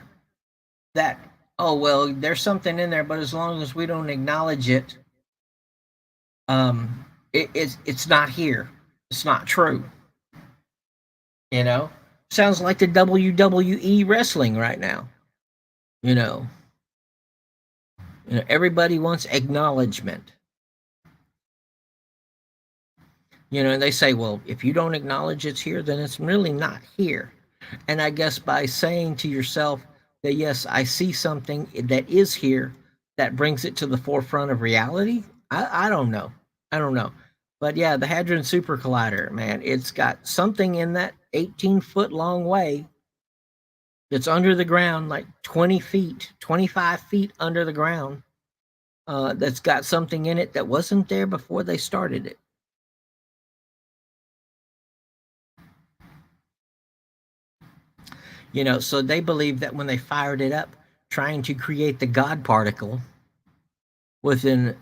that, oh well, there's something in there, but as long as we don't acknowledge it, it's not here. It's not true. Sounds like the WWE wrestling right now. Everybody wants acknowledgement. And they say, well, if you don't acknowledge it's here, then it's really not here. And I guess by saying to yourself that, yes, I see something that is here, that brings it to the forefront of reality. I don't know. But yeah, the Hadron Super Collider, man, it's got something in that 18-foot long way that's under the ground, like 20 feet, 25 feet under the ground, that's got something in it that wasn't there before they started it. So they believe that when they fired it up, trying to create the God particle with an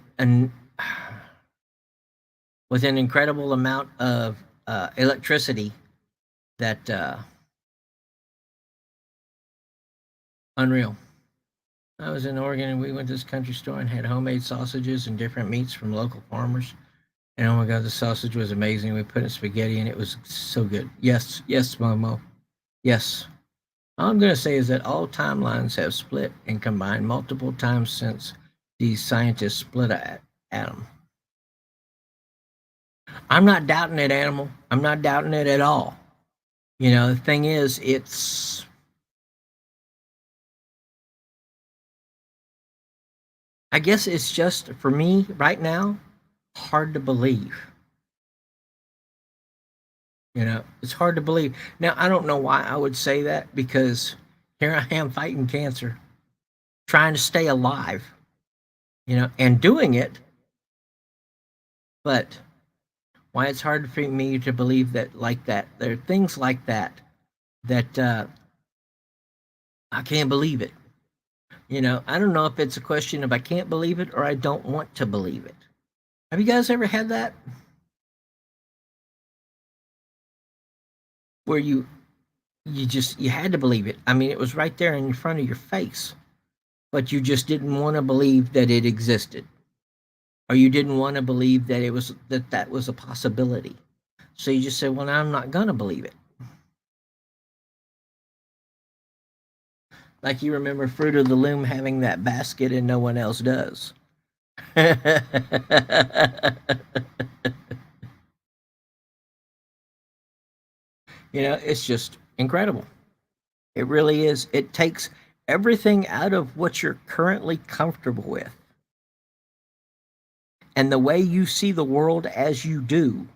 incredible amount of electricity, that unreal. I was in Oregon and we went to this country store and had homemade sausages and different meats from local farmers. And oh my God, the sausage was amazing. We put in spaghetti and it was so good. Yes, Momo. Yes. All I'm going to say is that all timelines have split and combined multiple times since these scientists split an atom. I'm not doubting it, Animal. I'm not doubting it at all. The thing is, I guess it's just, for me right now, hard to believe. It's hard to believe. Now, I don't know why I would say that, because here I am fighting cancer, trying to stay alive, and doing it. But why it's hard for me to believe that, like that, there are things like that I can't believe it. I don't know if it's a question of I can't believe it or I don't want to believe it. Have you guys ever had that? Where you had to believe it. I mean, it was right there in front of your face, but you just didn't want to believe that it existed, or you didn't want to believe that that was a possibility. So you just said, well, I'm not gonna believe it. Like, you remember Fruit of the Loom having that basket and no one else does. It's just incredible. It really is. It takes everything out of what you're currently comfortable with and the way you see the world as you do,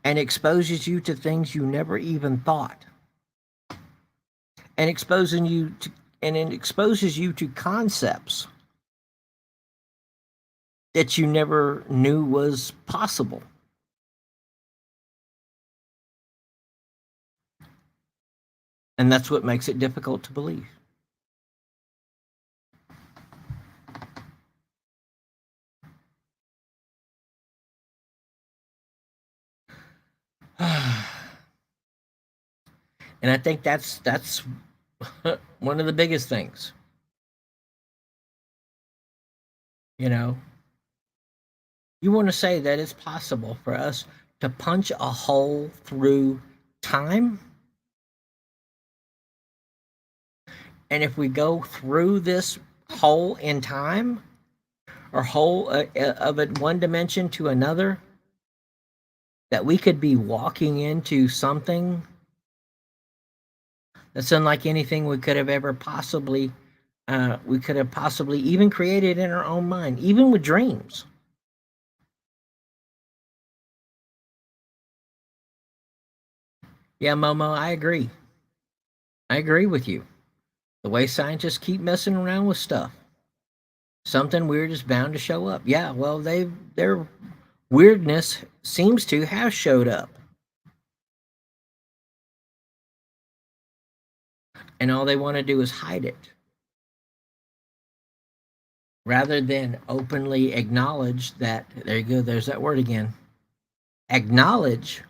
and exposes you to things you never even thought, and it exposes you to concepts that you never knew was possible. And that's what makes it difficult to believe. And I think that's one of the biggest things. You want to say that it's possible for us to punch a hole through time? And if we go through this hole in time, or hole of it one dimension to another, that we could be walking into something that's unlike anything we could have ever possibly We could have possibly even created in our own mind, even with dreams. Yeah, Momo, I agree. I agree with you. The way scientists keep messing around with stuff, something weird is bound to show up. Yeah, well, their weirdness seems to have showed up, and all they want to do is hide it, rather than openly acknowledge that. There you go. There's that word again. Acknowledge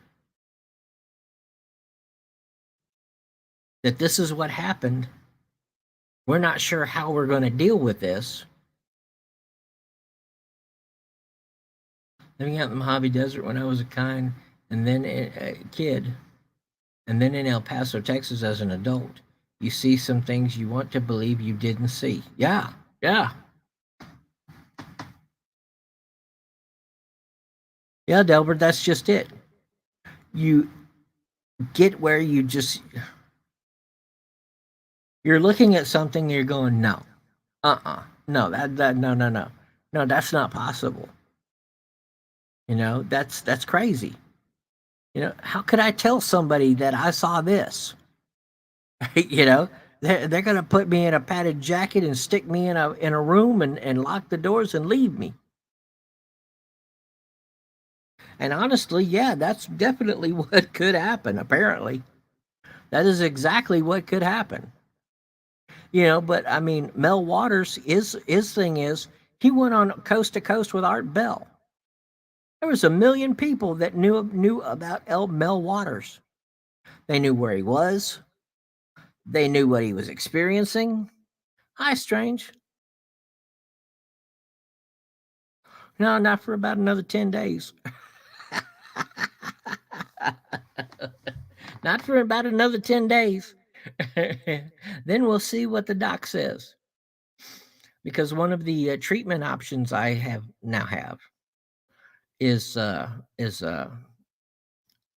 that this is what happened. We're not sure how we're going to deal with this. Living out in the Mojave Desert when I was a kind, and then a kid, and then in El Paso, Texas as an adult, you see some things you want to believe you didn't see. Yeah, yeah. Yeah, Delbert, that's just it. You get where you're looking at something and you're going, no, no, no, that's not possible. That's crazy. How could I tell somebody that I saw this? They're gonna put me in a padded jacket and stick me in a room and lock the doors and leave me. And honestly, yeah, that's definitely what could happen. Apparently, that is exactly what could happen. But I mean, Mel Waters, his thing is he went on coast to coast with Art Bell. There was 1 million people that knew about Mel Waters. They knew where he was. They knew what he was experiencing. Hi, Strange. No, not for about another 10 days. Not for about another 10 days. Then we'll see what the doc says. Because one of the treatment options I have is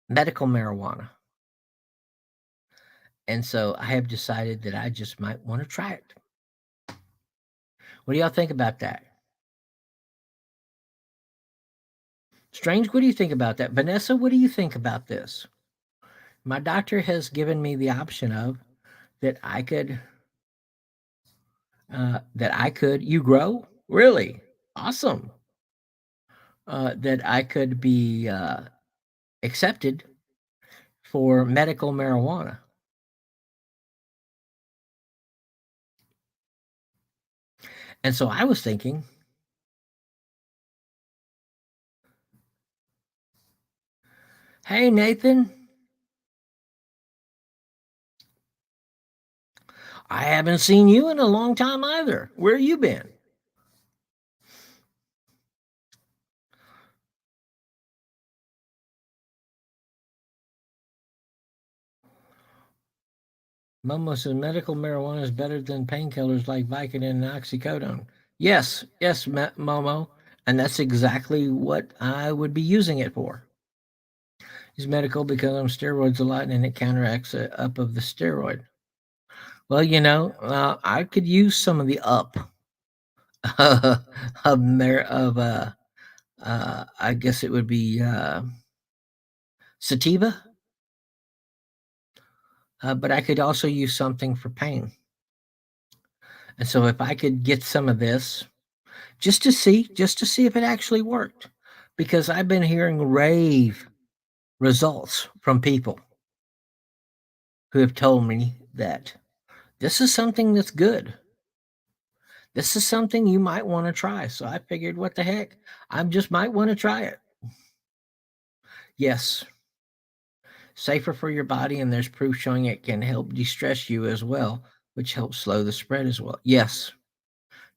medical marijuana. And so I have decided that I just might want to try it. What do y'all think about that? Strange, what do you think about that? Vanessa, what do you think about this? My doctor has given me the option of that I could you grow? Really? Awesome. That I could be accepted for medical marijuana. And so I was thinking, hey, Nathan, I haven't seen you in a long time either. Where you been? Momo says medical marijuana is better than painkillers like Vicodin and oxycodone. Yes, Momo. And that's exactly what I would be using it for. It's medical because I'm steroids a lot and it counteracts the up of the steroid. Well, I could use some of the up I guess it would be sativa, but I could also use something for pain. And so if I could get some of this, just to see if it actually worked, because I've been hearing rave results from people who have told me that this is something that's good. This is something you might want to try. So I figured, what the heck? I just might want to try it. Yes. Safer for your body, and there's proof showing it can help de-stress you as well, which helps slow the spread as well. Yes.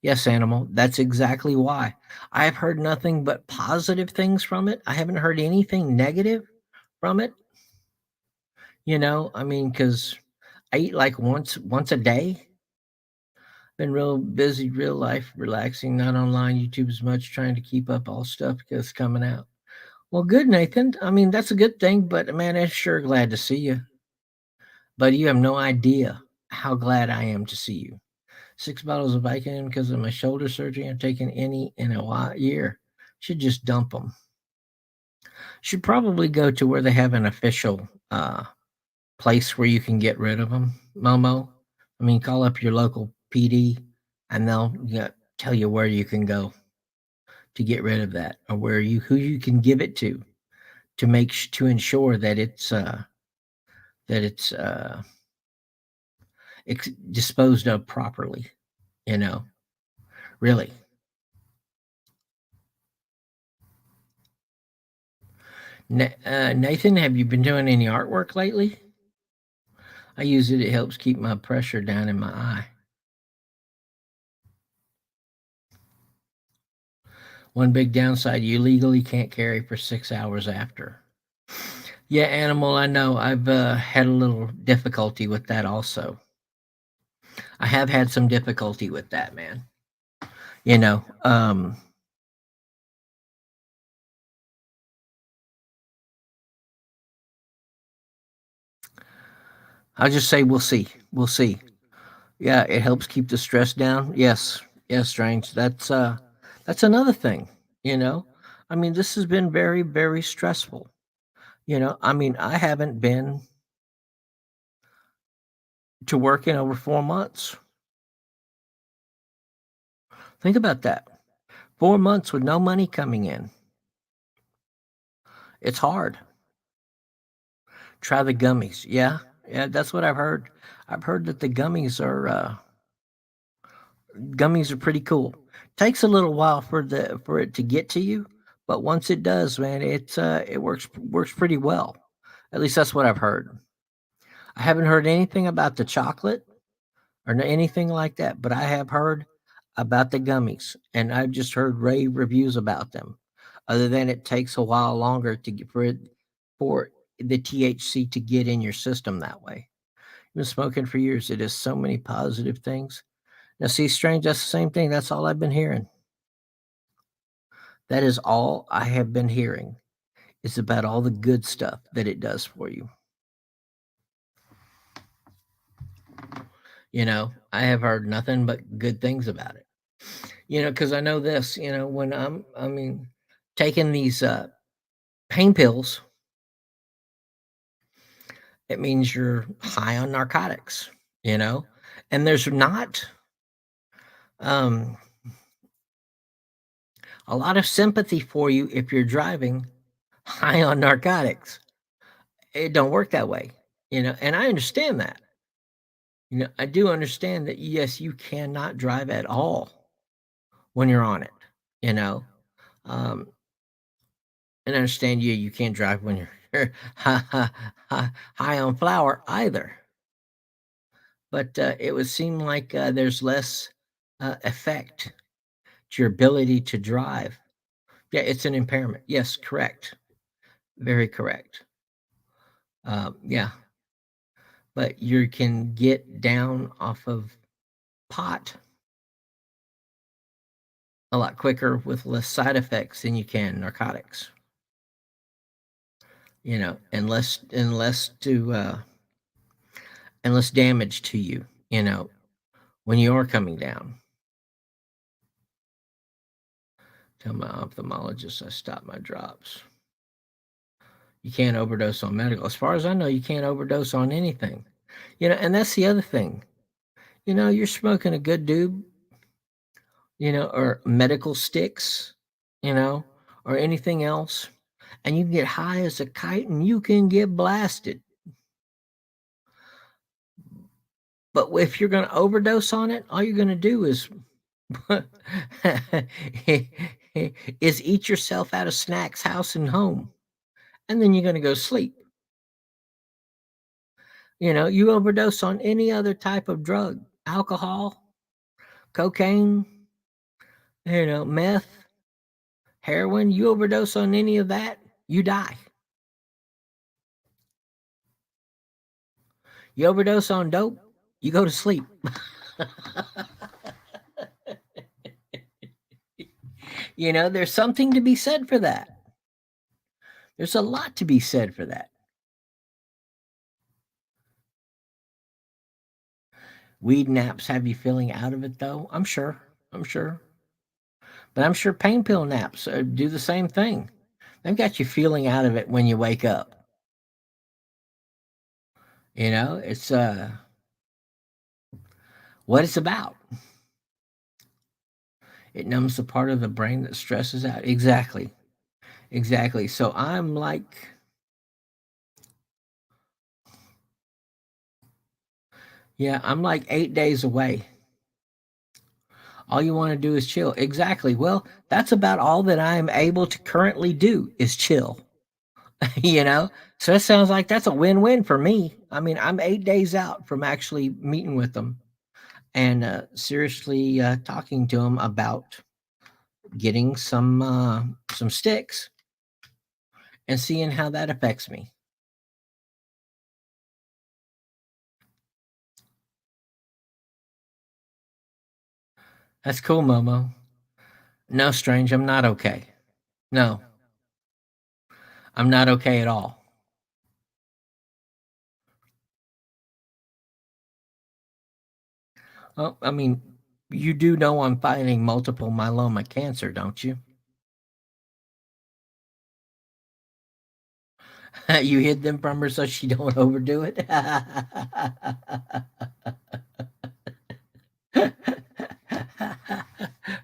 Yes, Animal. That's exactly why. I've heard nothing but positive things from it. I haven't heard anything negative from it. I mean, because I eat like once a day. Been real busy, real life, relaxing, not online YouTube as much, trying to keep up all stuff that's coming out. Well, good, Nathan. I mean, that's a good thing, but man, I'm sure glad to see you. But you have no idea how glad I am to see you. 6 bottles of Vicodin because of my shoulder surgery. I'm taking any in a year. Should just dump them. Should probably go to where they have an official place where you can get rid of them, Momo. I mean, call up your local PD and they'll tell you where you can go to get rid of that, or who you can give it to to ensure that it's disposed of properly. Really. Nathan, have you been doing any artwork lately? I use it. It helps keep my pressure down in my eye. One big downside, you legally can't carry for 6 hours after. Yeah, Animal, I know. I've had a little difficulty with that also. I have had some difficulty with that, man. I'll just say we'll see. We'll see. Yeah, it helps keep the stress down. Yes, Strange. That's another thing. I mean, this has been very, very stressful. I mean, I haven't been to work in over 4 months. Think about that. 4 months with no money coming in. It's hard. Try the gummies. Yeah, that's what I've heard. I've heard that the gummies are pretty cool. Takes a little while for it to get to you, but once it does, man, it works pretty well. At least that's what I've heard. I haven't heard anything about the chocolate or anything like that, but I have heard about the gummies, and I've just heard rave reviews about them. Other than it takes a while longer to get for the THC to get in your system that way. I've been smoking for years. It is so many positive things. Now, see, Strange, that's the same thing. That's all I've been hearing. That is all I have been hearing. It's about all the good stuff that it does for you. I have heard nothing but good things about it. Because I know this, when I'm taking these pain pills, it means you're high on narcotics, and there's not a lot of sympathy for you if you're driving high on narcotics. It don't work that way, and I understand that. I do understand that, yes, you cannot drive at all when you're on it, um, and I understand you can't drive when you're high on flour either. But it would seem like there's less effect to your ability to drive. Yeah, it's an impairment. Yes, correct. Very correct. Yeah, but you can get down off of pot a lot quicker with less side effects than you can narcotics. And less damage to you. When you are coming down. Tell my ophthalmologist I stopped my drops. You can't overdose on medical. As far as I know, you can't overdose on anything. And that's the other thing. You're smoking a good doob, or medical sticks, or anything else, and you can get high as a kite and you can get blasted. But if you're going to overdose on it, all you're going to do is is eat yourself out of snacks, house, and home. And then you're going to go sleep. You overdose on any other type of drug, alcohol, cocaine, meth, heroin, you overdose on any of that, you die. You overdose on dope, you go to sleep. There's something to be said for that. There's a lot to be said for that. Weed naps have you feeling out of it, though. I'm sure. I'm sure. But I'm sure pain pill naps do the same thing. They've got you feeling out of it when you wake up. It's what it's about. It numbs the part of the brain that stresses out. Exactly. Exactly. So I'm like 8 days away. All you want to do is chill. Exactly. Well, that's about all that I am able to currently do is chill. you know? So it sounds like that's a win-win for me. I mean, I'm 8 days out from actually meeting with them and seriously talking to them about getting some sticks and seeing how that affects me. That's cool, Momo. No, Strange, I'm not okay. No, I'm not okay at all. Well, I mean, you do know I'm fighting multiple myeloma cancer, don't you? You hid them from her so she don't overdo it.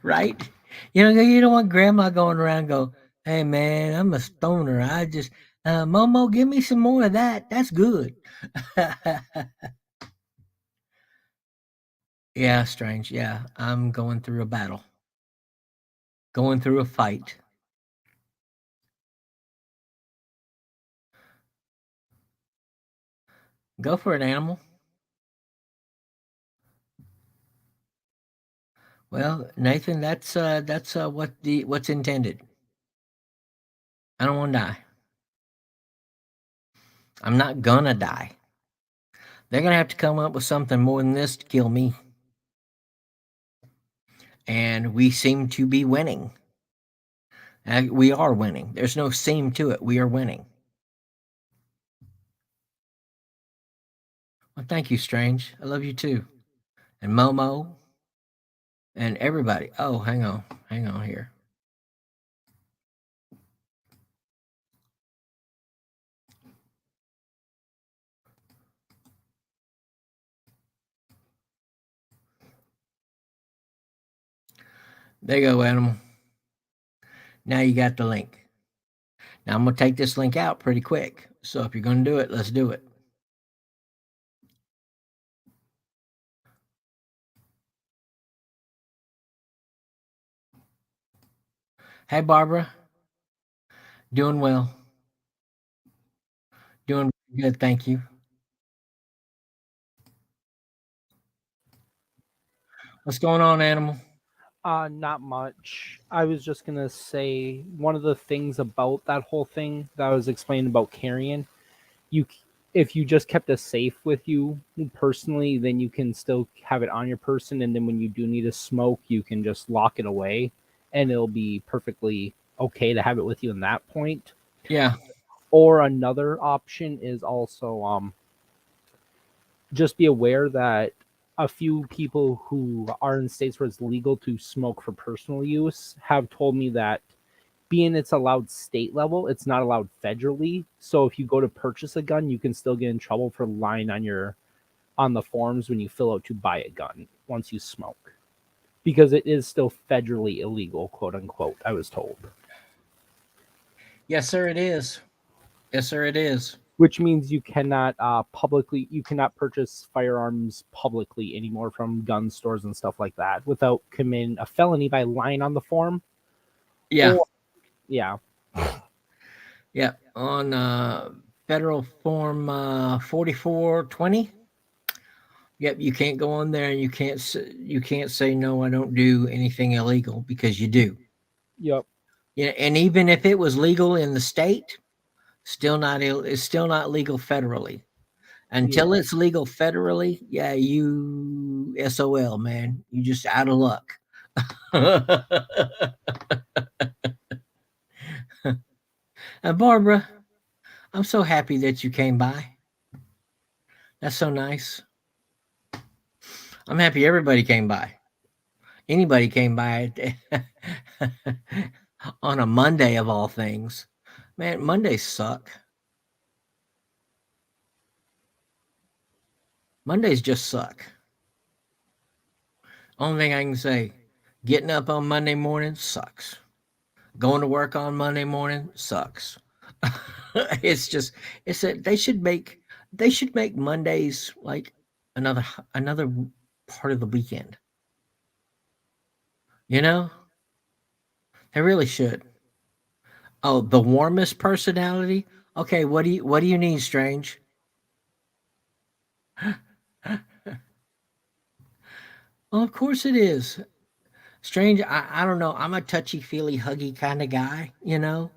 Right? You don't want grandma going around go, "Hey man, I'm a stoner. I just Momo, give me some more of that. That's good." Yeah, Strange. Yeah, I'm going through a battle. Going through a fight. Go for it, animal. Well, Nathan, that's what's intended. I don't want to die. I'm not gonna die. They're gonna have to come up with something more than this to kill me. And we seem to be winning. We are winning. There's no seem to it. We are winning. Well, thank you, Strange. I love you too. And Momo and everybody. Oh, hang on. Hang on here. There you go, animal. Now you got the link. Now I'm going to take this link out pretty quick. So if you're going to do it, let's do it. Hey, Barbara. Doing well. Doing good. Thank you. What's going on, animal? Not much. I was just gonna say one of the things about that whole thing that I was explaining about carrying, if you just kept a safe with you personally, then you can still have it on your person, and then when you do need to smoke, you can just lock it away, and it'll be perfectly okay to have it with you in that point. Yeah. Or another option is also just be aware that a few people who are in states where it's legal to smoke for personal use have told me that being it's allowed state level, it's not allowed federally. So if you go to purchase a gun, you can still get in trouble for lying on the forms when you fill out to buy a gun once you smoke. Because it is still federally illegal, quote unquote, I was told. Yes, sir, it is. Yes, sir, it is. Which means you cannot you cannot purchase firearms publicly anymore from gun stores and stuff like that without committing a felony by lying on the form. Yeah. Or, yeah. Yeah. On federal form 4420. Yep, you can't go on there and you can't say no, I don't do anything illegal because you do. Yep. Yeah, and even if it was legal in the state, it's still not legal federally. Until it's legal federally, yeah, you SOL, man. You just out of luck. Barbara, I'm so happy that you came by. That's so nice. I'm happy everybody came by. Anybody came by on a Monday of all things. Man, Mondays suck. Mondays just suck. Only thing I can say, getting up on Monday morning sucks. Going to work on Monday morning sucks. It's just it's a they should make Mondays like another part of the weekend. You know? They really should. Oh, the warmest personality? Okay, what do you need, Strange? Well, of course it is. Strange, I don't know. I'm a touchy feely huggy kind of guy, you know?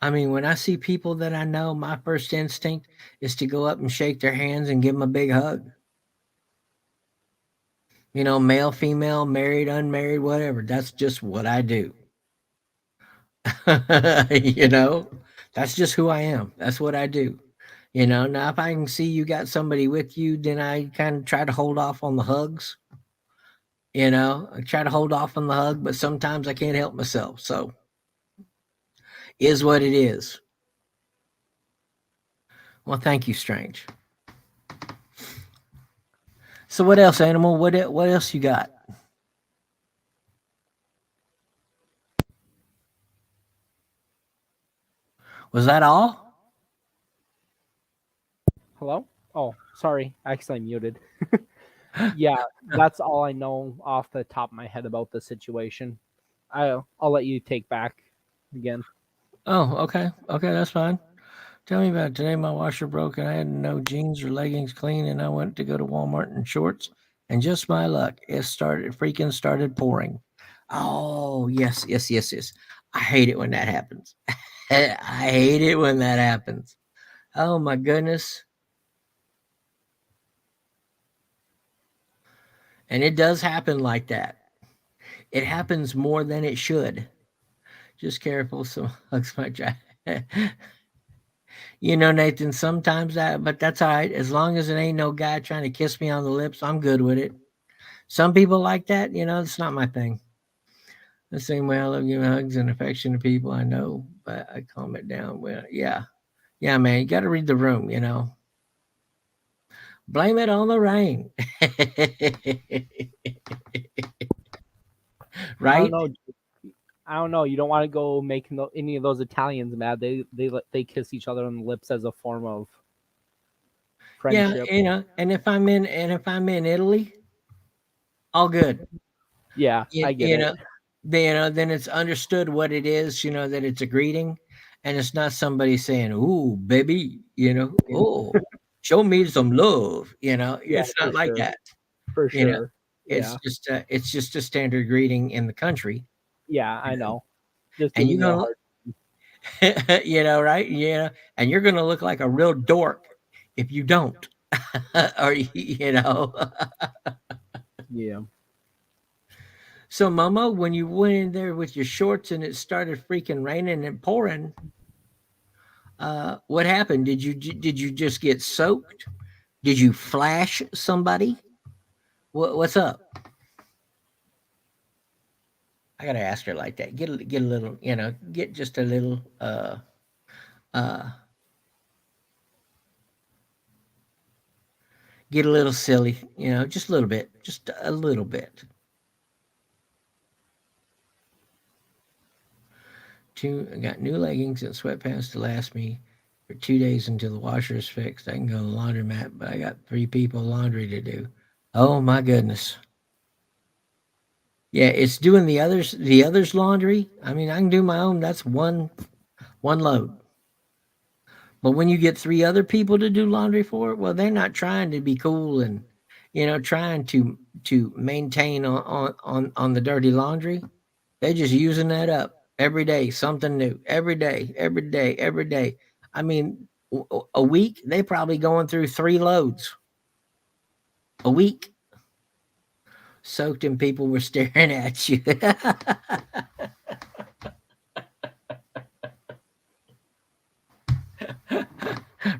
I mean, when I see people that I know, my first instinct is to go up and shake their hands and give them a big hug. You know, male, female, married, unmarried, whatever. That's just what I do. You know, that's just who I am. That's what I do. You know, now if I can see you got somebody with you, then I kind of try to hold off on the hugs. You know, I try to hold off on the hug, but sometimes I can't help myself. So, is what it is. Well, thank you, Strange. So, what else, Animal? What else you got? Was that all? Hello? Oh, sorry. I accidentally muted. Yeah, that's all I know off the top of my head about the situation. I'll let you take back again. Oh, okay. Okay, that's fine. Tell me about it. Today. My washer broke and I had no jeans or leggings clean, and I went to go to Walmart in shorts. And just my luck, it started pouring. Oh, yes, yes, yes, yes. I hate it when that happens. I hate it when that happens. Oh my goodness. And it does happen like that. It happens more than it should. Just careful, some hugs might try. You know, Nathan, sometimes but that's all right. As long as it ain't no guy trying to kiss me on the lips, I'm good with it. Some people like that, you know, it's not my thing. The same way I love giving hugs and affection to people I know, but I calm it down. Well, yeah. Yeah, man, you got to read the room, you know. Blame it on the rain. I don't Right? know. I don't know. You don't want to go making any of those Italians mad. They kiss each other on the lips as a form of Yeah, friendship. you know, and if I'm in Italy, all good. Yeah, You, I get you it. know, then it's understood what it is, you know, that it's a greeting and it's not somebody saying, "Ooh, baby," you know, "Oh, show me some love," you know. Yeah, It's for not like sure. that. For You know, sure. it's Yeah. just a standard greeting in the country, Yeah, I you know. know. Just And giving you're you a gonna hard. you know, right? Yeah, and you're gonna look like a real dork if you don't. Or you know. Yeah. So, Mama, when you went in there with your shorts and it started freaking raining and pouring, what happened? Did you just get soaked? Did you flash somebody? What's up? I gotta ask her like that. Get a little, you know, get just a little, uh, get a little silly, you know, just a little bit, just a little bit. I got new leggings and sweatpants to last me for 2 days until the washer is fixed. I can go to the laundromat, but I got 3 people laundry to do. Oh my goodness. Yeah, it's doing the others laundry. I mean, I can do my own. That's one load. But when you get 3 other people to do laundry for it, well, they're not trying to be cool and trying to maintain on the dirty laundry. They're just using that up every day, something new. Every day, every day, every day. I mean, a week they probably going through 3 loads a week. Soaked and people were staring at you.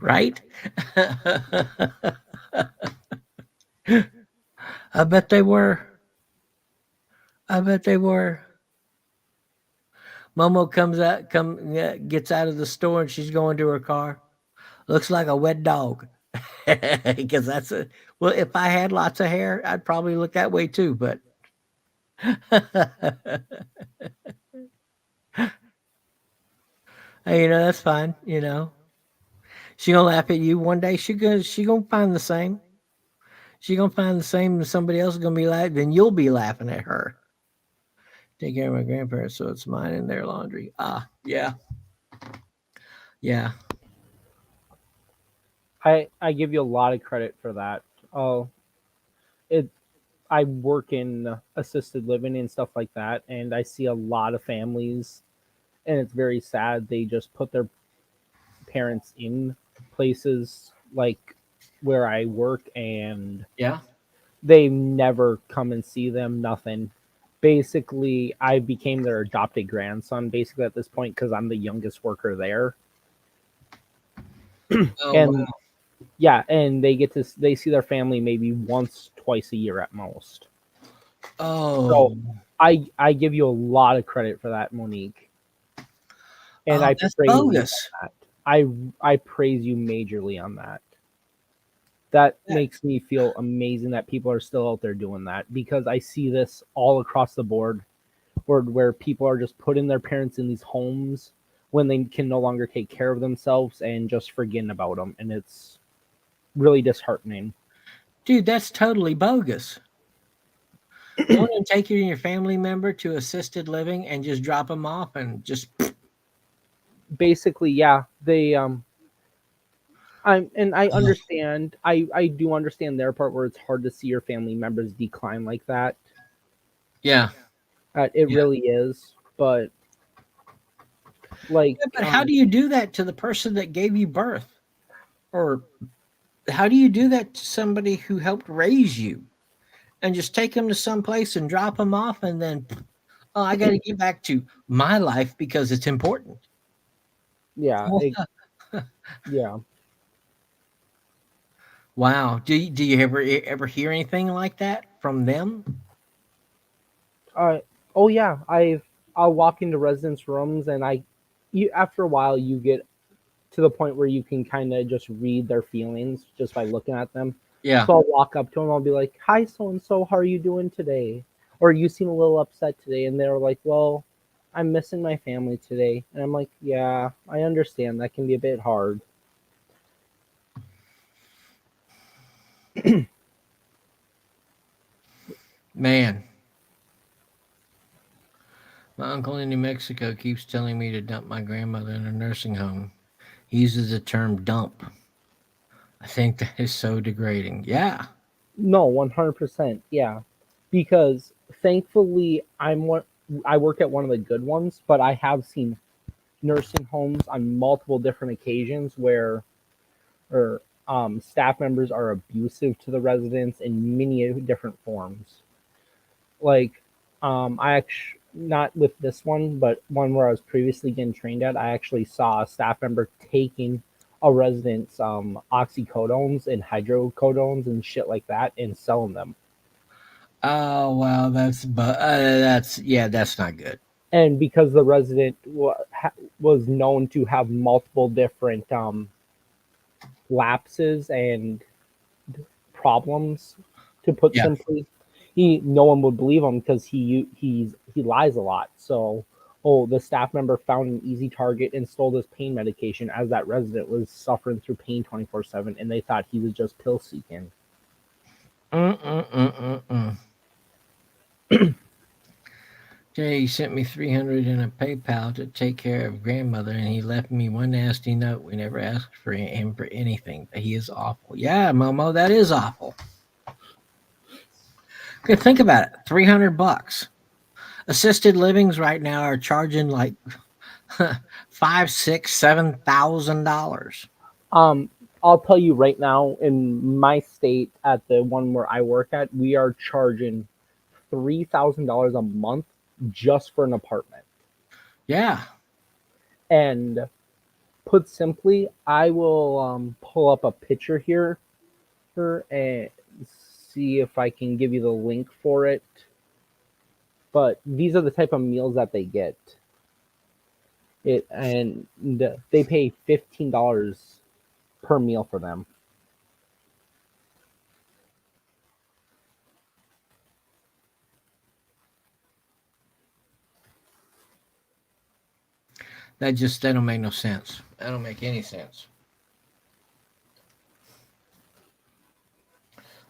Right? I bet they were. I bet they were. Momo gets out of the store and she's going to her car. Looks like a wet dog. Because that's a well. If I had lots of hair, I'd probably look that way too. But hey, that's fine. She gonna laugh at you one day. She gonna find the same. She gonna find the same, and somebody else is gonna be like, then you'll be laughing at her. Take care of my grandparents, so it's mine and their laundry. Ah, yeah, yeah. I give you a lot of credit for that. Oh, it I work in assisted living and stuff like that, and I see a lot of families, and it's very sad. They just put their parents in places like where I work, and Yeah. they never come and see them. Nothing. Basically, I became their adopted grandson. Basically, at this point, because I'm the youngest worker there, Oh and wow. yeah, and they see their family maybe once, twice a year at most. So Oh, I give you a lot of credit for that, Monique, and oh, I that's praise you bogus. on that. I praise you majorly on that. That Yeah. makes me feel amazing that people are still out there doing that, because I see this all across the board, where people are just putting their parents in these homes when they can no longer take care of themselves and just forgetting about them, and it's really disheartening. Dude, that's totally bogus. Going and taking your family member to assisted living and just drop them off and just Basically, yeah, they I oh, understand. I do understand their part, where it's hard to see your family members decline like that. yeah. It Yeah. really is, but like Yeah, but how do you do that to the person that gave you birth? Or how do you do that to somebody who helped raise you and just take them to some place and drop them off and then, oh, I got to get back to my life because it's important. yeah, yeah. Wow. Do you ever hear anything like that from them? Uh, oh yeah, I'll walk into residents' rooms, and you after a while you get to the point where you can kind of just read their feelings just by looking at them. Yeah. So I'll walk up to them, I'll be like, "Hi, so and so, how are you doing today?" Or, "You seem a little upset today," and they're like, "Well, I'm missing my family today," and I'm like, "Yeah, I understand. That can be a bit hard." Man, my uncle in New Mexico keeps telling me to dump my grandmother in a nursing home. He uses the term dump. I think that is so degrading. Yeah. No, 100%. Yeah. Because thankfully I work at one of the good ones, but I have seen nursing homes on multiple different occasions where or staff members are abusive to the residents in many different forms. Like, I actually, not with this one, but one where I was previously getting trained at, I actually saw a staff member taking a resident's oxycodones and hydrocodones and shit like that and selling them. Oh wow, that's yeah, that's not good. And because the resident was known to have multiple different lapses and problems, to put Yeah. simply, he no one would believe him because he lies a lot. So, oh, the staff member found an easy target and stole this pain medication as that resident was suffering through pain 24/7, and they thought he was just pill seeking. Mm-mm-mm-mm-mm. Jay he sent me 300 in a PayPal to take care of grandmother, and he left me one nasty note. We never asked for him for anything. He is awful. Yeah, Momo, that is awful. Okay, think about it. $300. Assisted livings right now are charging like five, six, $7,000. Um, I'll tell you right now, in my state, at the one where I work at, we are charging $3,000 a month just for an apartment. Yeah. And put simply, I will pull up a picture here and see if I can give you the link for it. But these are the type of meals that they get. And they pay $15 per meal for them. That don't make no sense. That don't make any sense.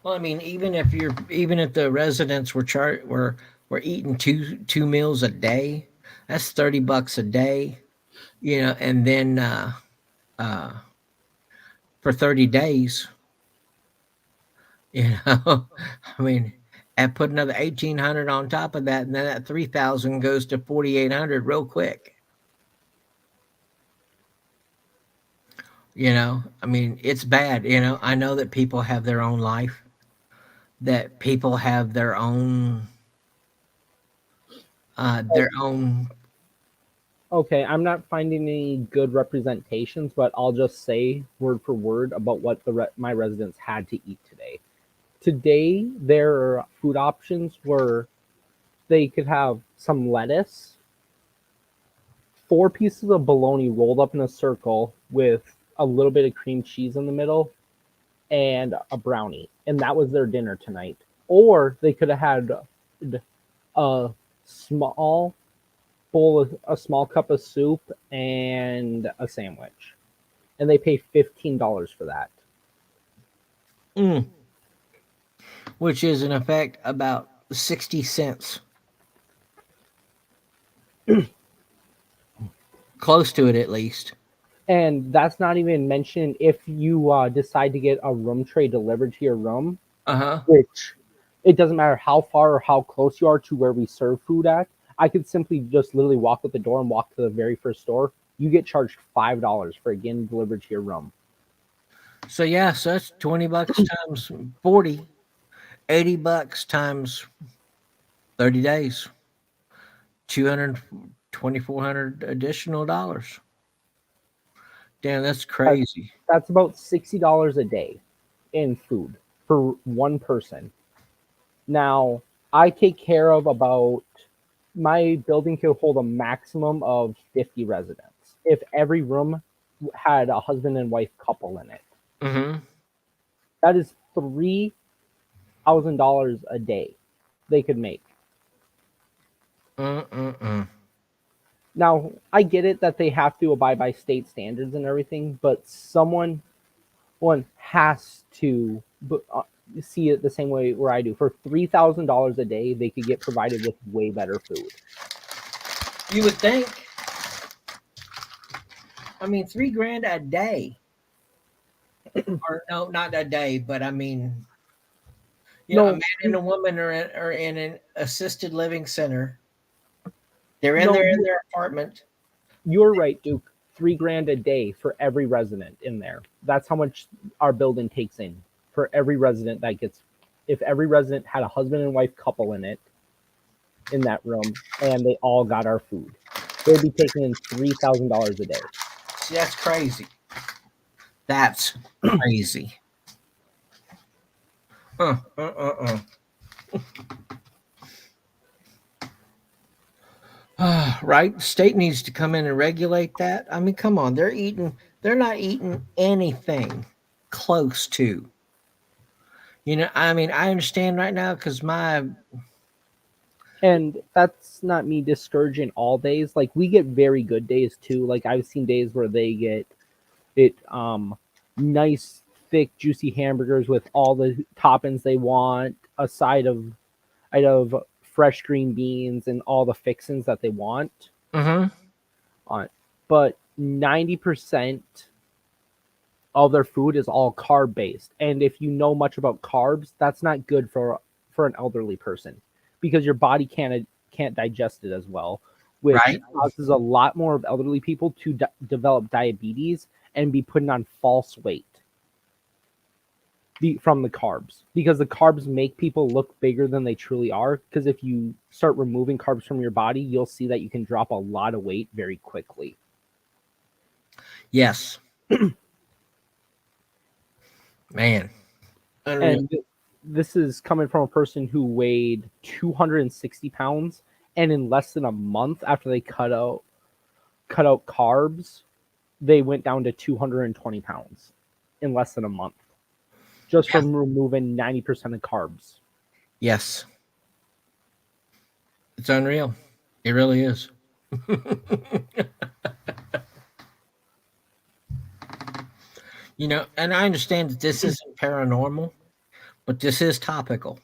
Well, I mean, even if the residents were eating two meals a day, that's $30 a day, and then uh, for 30 days, I mean, and put another 1,800 on top of that, and then that 3,000 goes to 4,800 real quick. I mean, it's bad. I know that people have their own life, that people have their own. Okay, I'm not finding any good representations, but I'll just say word for word about what my residents had to eat today. Today, their food options were they could have some lettuce, 4 pieces of bologna rolled up in a circle with a little bit of cream cheese in the middle, and a brownie. And that was their dinner tonight. Or they could have had a small a small cup of soup and a sandwich. And they pay $15 for that. Which is in effect about 60 cents. Close to it, at least. And that's not even mentioned if you decide to get a room tray delivered to your room, which it doesn't matter how far or how close you are to where we serve food at. I could simply just literally walk out the door and walk to the very first store. You get charged $5 for getting delivered to your room. So that's $20 times 40, $80 times 30 days, 200, 2,400 additional dollars. Damn, that's crazy. That's about $60 a day in food for one person. Now, I take care of my building can hold a maximum of 50 residents. If every room had a husband and wife couple in it, that is $3,000 a day they could make. Now, I get it that they have to abide by state standards and everything, but one has to see it the same way where I do. For $3,000 a day, they could get provided with way better food. You would think. I mean, $3,000 a day. Or no, not a day, but I mean, a man and a woman are in an assisted living center. They're in their apartment. You're right, Duke. $3,000 a day for every resident in there. That's how much our building takes in for every resident that gets. If every resident had a husband and wife couple in that room, and they all got our food, they'd be taking in $3,000 a day. See, that's crazy. That's crazy. Right? State needs to come in and regulate that. I mean, come on. They're not eating anything close to. I mean, I understand right now because and that's not me discouraging all days. Like, we get very good days too. Like, I've seen days where they get nice, thick, juicy hamburgers with all the toppings they want, a side of fresh green beans and all the fixings that they want. But 90% of their food is all carb based, and if you know much about carbs, that's not good for an elderly person because your body can't digest it as well, which causes a lot more of elderly people to develop diabetes and be putting on false weight from the carbs, because the carbs make people look bigger than they truly are. Because if you start removing carbs from your body, you'll see that you can drop a lot of weight very quickly. Yes. Man. And this is coming from a person who weighed 260 pounds, and in less than a month after they cut out carbs, they went down to 220 pounds in less than a month, just Yeah. from removing 90% of carbs. Yes. It's unreal. It really is. You know, and I understand that this isn't paranormal, but this is topical.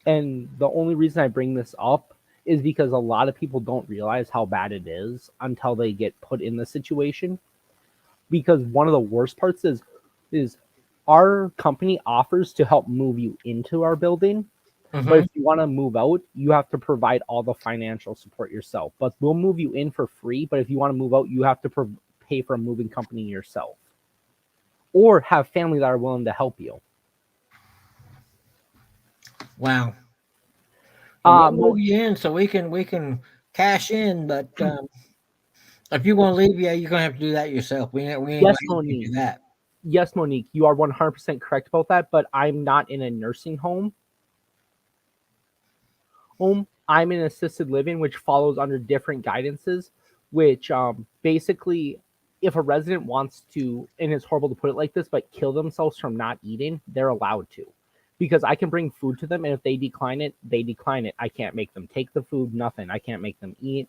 And the only reason I bring this up is because a lot of people don't realize how bad it is until they get put in the situation. Because one of the worst parts is our company offers to help move you into our building. But if you want to move out, you have to provide all the financial support yourself. But we'll move you in for free. But if you want to move out, you have to pay for a moving company yourself, or have family that are willing to help you. Wow. We'll But move you in so we can cash in, but if you want to leave, yeah, you're gonna have to do that yourself. We ain't yes, gonna help you Monique. do that. Yes, Monique, you are 100% correct about that. But I'm not in a nursing home. I'm in assisted living, which follows under different guidances, which basically, if a resident wants to, and it's horrible to put it like this, but kill themselves from not eating, they're allowed to. Because I can bring food to them, and if they decline it, they decline it. I can't make them take the food, nothing. I can't make them eat.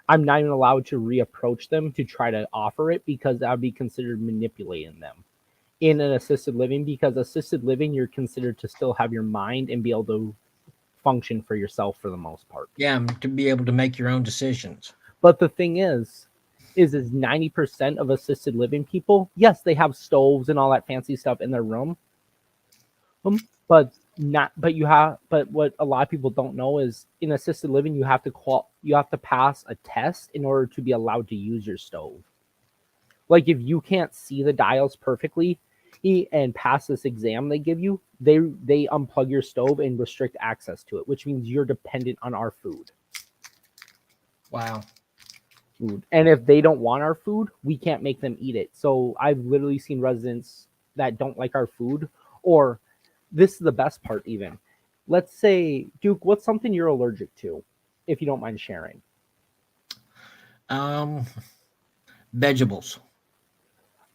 I'm not even allowed to reapproach them to try to offer it, because that would be considered manipulating them in an assisted living. Because assisted living, you're considered to still have your mind and be able to function for yourself for the most part. Yeah, to be able to make your own decisions. But the thing is 90% of assisted living people, yes, they have stoves and all that fancy stuff in their room. But what a lot of people don't know is in assisted living you have to pass a test in order to be allowed to use your stove. Like if you can't see the dials perfectly and pass this exam they give you, they unplug your stove and restrict access to it, which means you're dependent on our food. Wow. And if they don't want our food, we can't make them eat it. So I've literally seen residents that don't like our food, or this is the best part even. Let's say, Duke, what's something you're allergic to, if you don't mind sharing? Vegetables.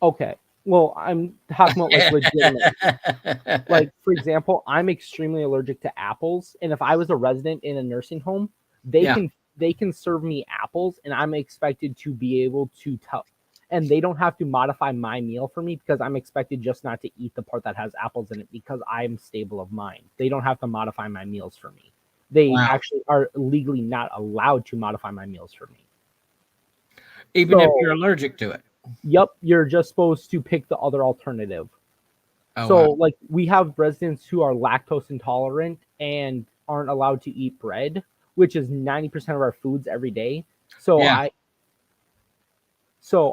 Okay. Well, I'm talking about like legitimate. Like, for example, I'm extremely allergic to apples, and if I was a resident in a nursing home, they Yeah. can serve me apples, and I'm expected to be able to tell, and they don't have to modify my meal for me, because I'm expected just not to eat the part that has apples in it, because I'm stable of mind. They don't have to modify my meals for me. They Wow. actually are legally not allowed to modify my meals for me. Even if So, you're allergic to it. yep, you're just supposed to pick the other alternative. Oh, So, wow. like, we have residents who are lactose intolerant and aren't allowed to eat bread, which is 90% of our foods every day. So Yeah.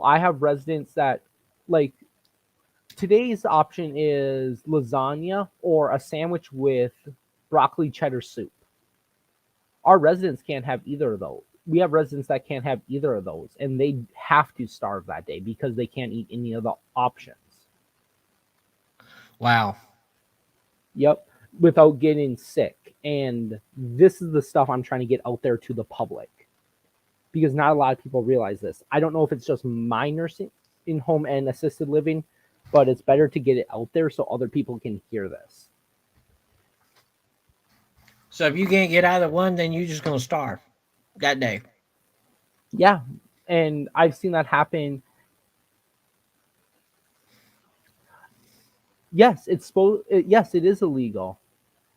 I have residents that, like, today's option is lasagna or a sandwich with broccoli cheddar soup. Our residents can't have either of those. We have residents that can't have either of those, and they have to starve that day because they can't eat any of the options. Wow. Yep, without getting sick. And this is the stuff I'm trying to get out there to the public, because not a lot of people realize this. I don't know if it's just my nursing in home and assisted living, but it's better to get it out there so other people can hear this. So if you can't get either one, then you're just gonna starve that day. Yeah, and I've seen that happen. Yes, yes, it is illegal.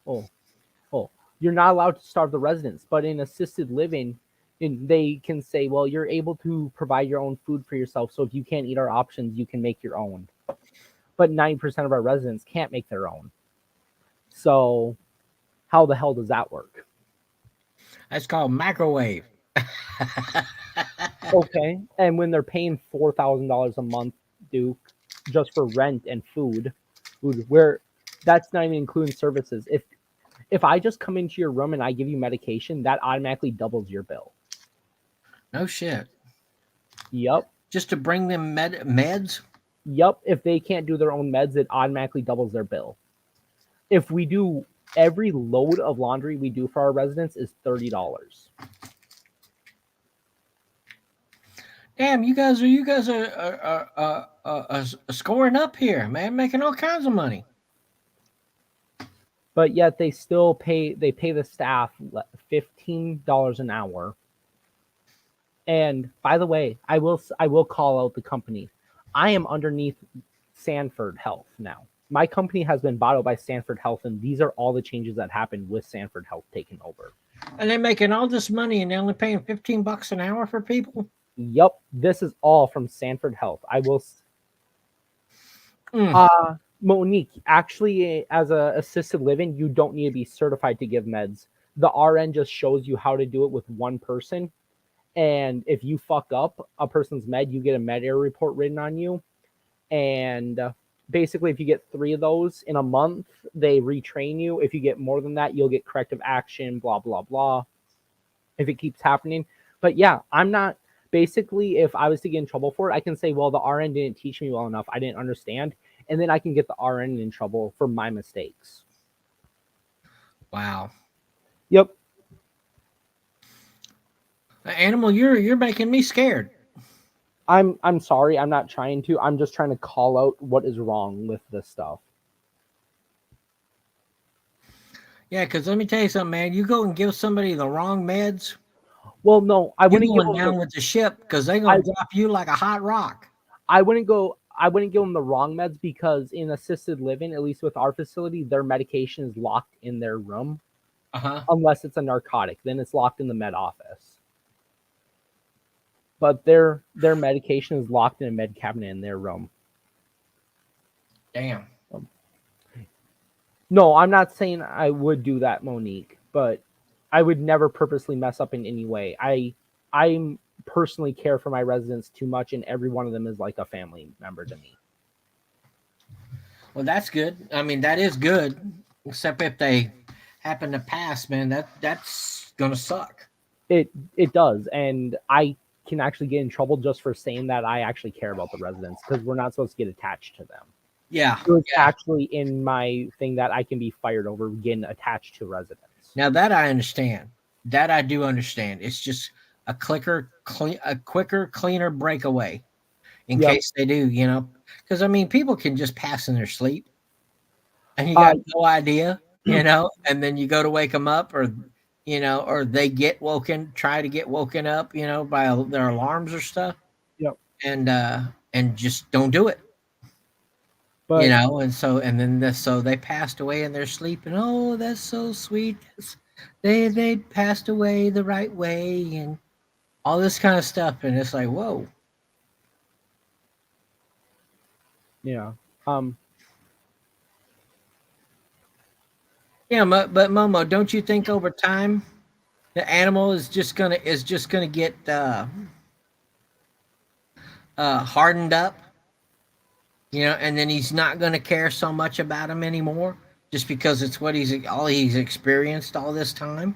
Oh, you're not allowed to starve the residents, but in assisted living, they can say, well, you're able to provide your own food for yourself. So if you can't eat our options, you can make your own. But 90% of our residents can't make their own. So how the hell does that work? That's called microwave. Okay. And when they're paying $4,000 a month, Duke, just for rent and food, where that's not even including services. If I just come into your room and I give you medication, that automatically doubles your bill. No shit. Yep. Just to bring them meds? Yep, if they can't do their own meds, it automatically doubles their bill. If we do every load of laundry we do for our residents is $30. Damn, you guys are scoring up here, man, making all kinds of money. But yet they still pay the staff $15 an hour. And by the way, I will call out the company. I am underneath Sanford Health now. My company has been bought out by Sanford Health, and these are all the changes that happened with Sanford Health taking over. And they're making all this money, and they're only paying $15 an hour for people. Yep, this is all from Sanford Health. I will. Monique, actually, as a assisted living, you don't need to be certified to give meds. The RN just shows you how to do it with one person, and if you fuck up a person's med, you get a med error report written on you. And basically, if you get 3 of those in a month, they retrain you. If you get more than that, you'll get corrective action, blah, blah, blah, if it keeps happening. But yeah, I'm not, basically, if I was to get in trouble for it, I can say, well, the RN didn't teach me well enough. I didn't understand. And then I can get the RN in trouble for my mistakes. Wow. Yep. Animal, you're making me scared. I'm sorry. I'm not trying to. I'm just trying to call out what is wrong with this stuff. Yeah, because let me tell you something, man. You go and give somebody the wrong meds, Well, no, I you're wouldn't give going them down with the ship because they're going to drop you like a hot rock. I wouldn't give them the wrong meds, because in assisted living, at least with our facility, their medication is locked in their room. Unless it's a narcotic, then it's locked in the med office. But their medication is locked in a med cabinet in their room. Damn. No, I'm not saying I would do that, Monique, but I would never purposely mess up in any way. I personally care for my residents too much, and every one of them is like a family member to me. Well, that's good. I mean, that is good, except if they happen to pass, man, that's gonna suck. It does, and I can actually get in trouble just for saying that I actually care about the residents, because we're not supposed to get attached to them. Yeah. It was actually in my thing that I can be fired over getting attached to residents. Now that I understand, that I do understand. It's just a quicker, cleaner breakaway in case they do, because I mean, people can just pass in their sleep, and you got no idea, and then you go to wake them up, or or they try to get woken up, by their alarms or stuff. Yep. And just don't do it. But so they passed away in their sleep, and oh, that's so sweet. They passed away the right way, and all this kind of stuff, and it's like, whoa. Yeah. Yeah, but Momo, don't you think over time the animal is just gonna get hardened up, and then he's not gonna care so much about him anymore, just because it's what he's experienced all this time?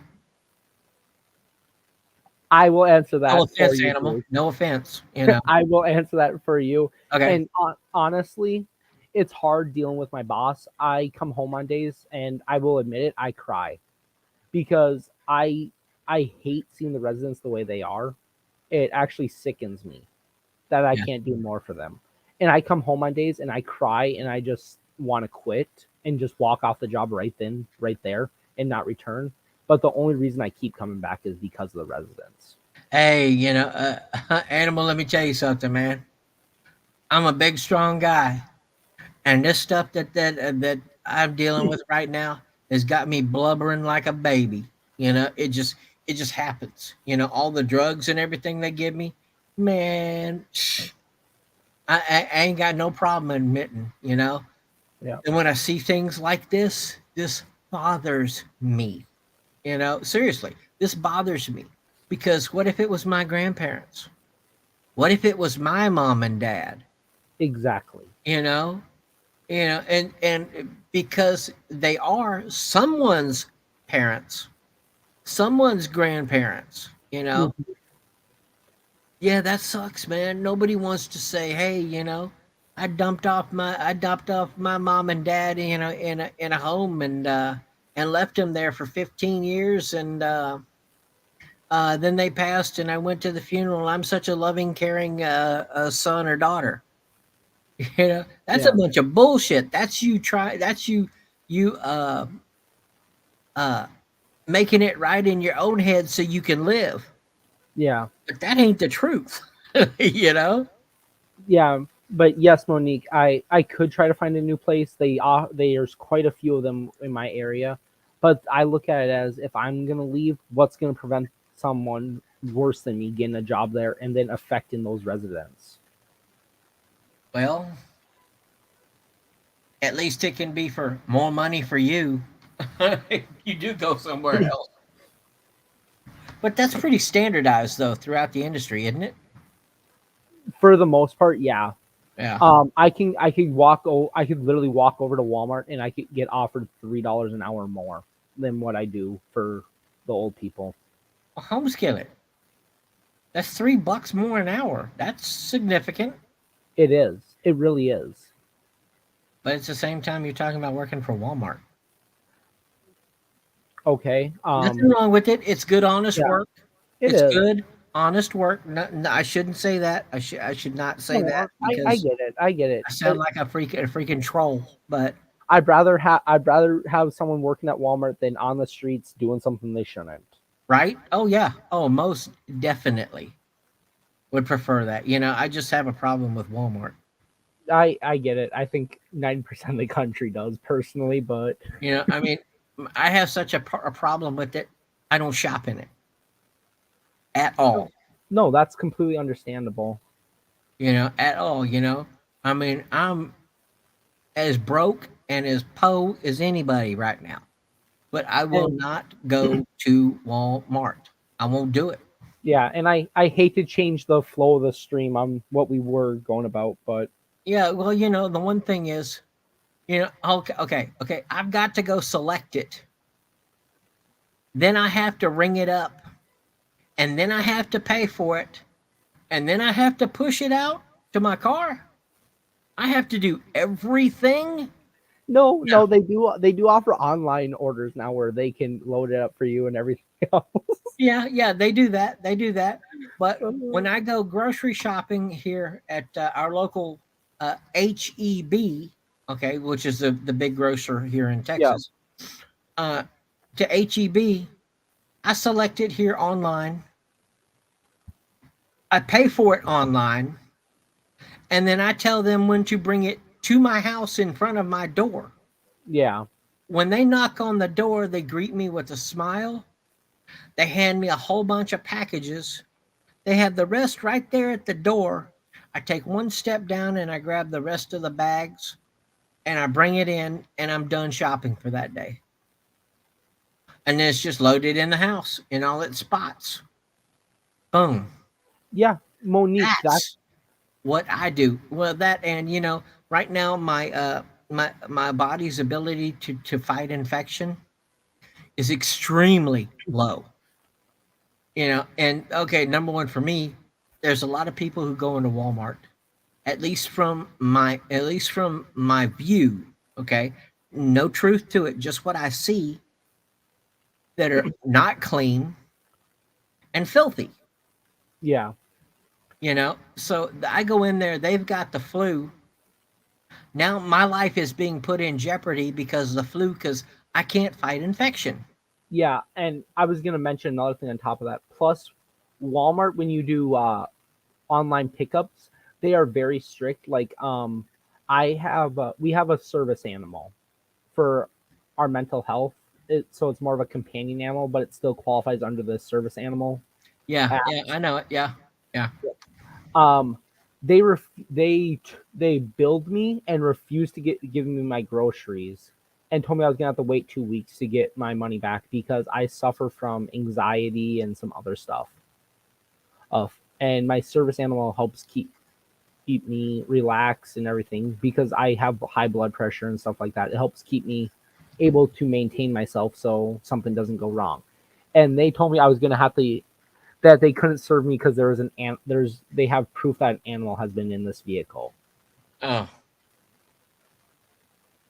I will answer that. No offense, for you, animal. Bruce. No offense. I will answer that for you. Okay. And honestly, it's hard dealing with my boss. I come home on days, and I will admit it, I cry, because I hate seeing the residents the way they are. It actually sickens me that I can't do more for them. And I come home on days and I cry, and I just want to quit and just walk off the job right there, and not return. But the only reason I keep coming back is because of the residents. Hey, animal, let me tell you something, man. I'm a big, strong guy, and this stuff that I'm dealing with right now has got me blubbering like a baby. It just happens. All the drugs and everything they give me, man. I ain't got no problem admitting. Yeah. And when I see things like this bothers me. Seriously, this bothers me, because what if it was my grandparents? What if it was my mom and dad? Exactly. And because they are someone's parents, someone's grandparents, Mhm. Yeah, that sucks, man. Nobody wants to say, hey, I dropped off my mom and dad in a home and left them there for 15 years and then they passed and I went to the funeral. I'm such a loving, caring son or daughter. That's a Yeah. bunch of bullshit. That's you uh making it right in your own head so you can live. Yeah. But that ain't the truth. you know? Yeah. But yes, Monique, I could try to find a new place. There's quite a few of them in my area, but I look at it as if I'm gonna leave, what's gonna prevent someone worse than me getting a job there and then affecting those residents? Well, at least it can be for more money for you. if you do go somewhere else. But that's pretty standardized though throughout the industry, isn't it? For the most part, yeah. Yeah. I could literally walk over to Walmart and I could get offered $3 an hour more than what I do for the old people. Well, homeskill it. That's $3 more an hour. That's significant. It is. It really is. But it's the same time you're talking about working for Walmart. Okay. Nothing wrong with it. It's good, honest Yeah, work. it It's is. good, honest work. No, no, I shouldn't say that. I should not say No, that I because get it. I get it. I sound like a freaking troll. But I'd rather have someone working at Walmart than on the streets doing something they shouldn't. right? Oh yeah. Oh, most definitely would prefer that. I just have a problem with Walmart. I get it. I think 90% of the country does personally, but I mean, I have such a problem with it. I don't shop in it at all. no, that's completely understandable. At all. I mean, I'm as broke and as po as anybody right now, but I will And not go to Walmart. I won't do it. yeah, and I hate to change the flow of the stream on what we were going about, but Yeah, well, the one thing is, okay, I've got to go select it. Then I have to ring it up, and then I have to pay for it, and then I have to push it out to my car. I have to do everything. no, they do offer online orders now where they can load it up for you and everything else. Yeah, they do that. They do that. But when I go grocery shopping here at our local HEB, okay, which is the big grocer here in Yeah, Texas, uh, to HEB, I select it here online. I pay for it online, and then I tell them when to bring it to my house in front of my door. yeah, When they knock on the door, they greet me with a smile. They hand me a whole bunch of packages. They have the rest right there at the door. I take one step down and I grab the rest of the bags and I bring it in and I'm done shopping for that day. And then it's just loaded in the house in all its spots. Boom. yeah. Monique, that's That's what I do. Well, that and right now my body's ability to fight infection is extremely low. And okay, number one for me, there's a lot of people who go into Walmart, at least from my view, okay? No truth to it, just what I see that are not clean and filthy, yeah, So I go in there, they've got the flu. Now my life is being put in jeopardy because of the flu because I can't fight infection. yeah. And I was gonna mention another thing on top of that. Plus, Walmart when you do online pickups, they are very strict. Like we have a service animal for our mental health. So it's more of a companion animal, but it still qualifies under the service animal. Yeah, Act. yeah, I know it. Yeah, yeah. Um, they billed me and refused to give me my groceries, and told me I was gonna have to wait 2 weeks to get my money back because I suffer from anxiety and some other stuff. And my service animal helps keep me relaxed and everything because I have high blood pressure and stuff like that. It helps keep me able to maintain myself so something doesn't go wrong. And they told me I was gonna have to that they couldn't serve me because there was they have proof that an animal has been in this vehicle. Oh,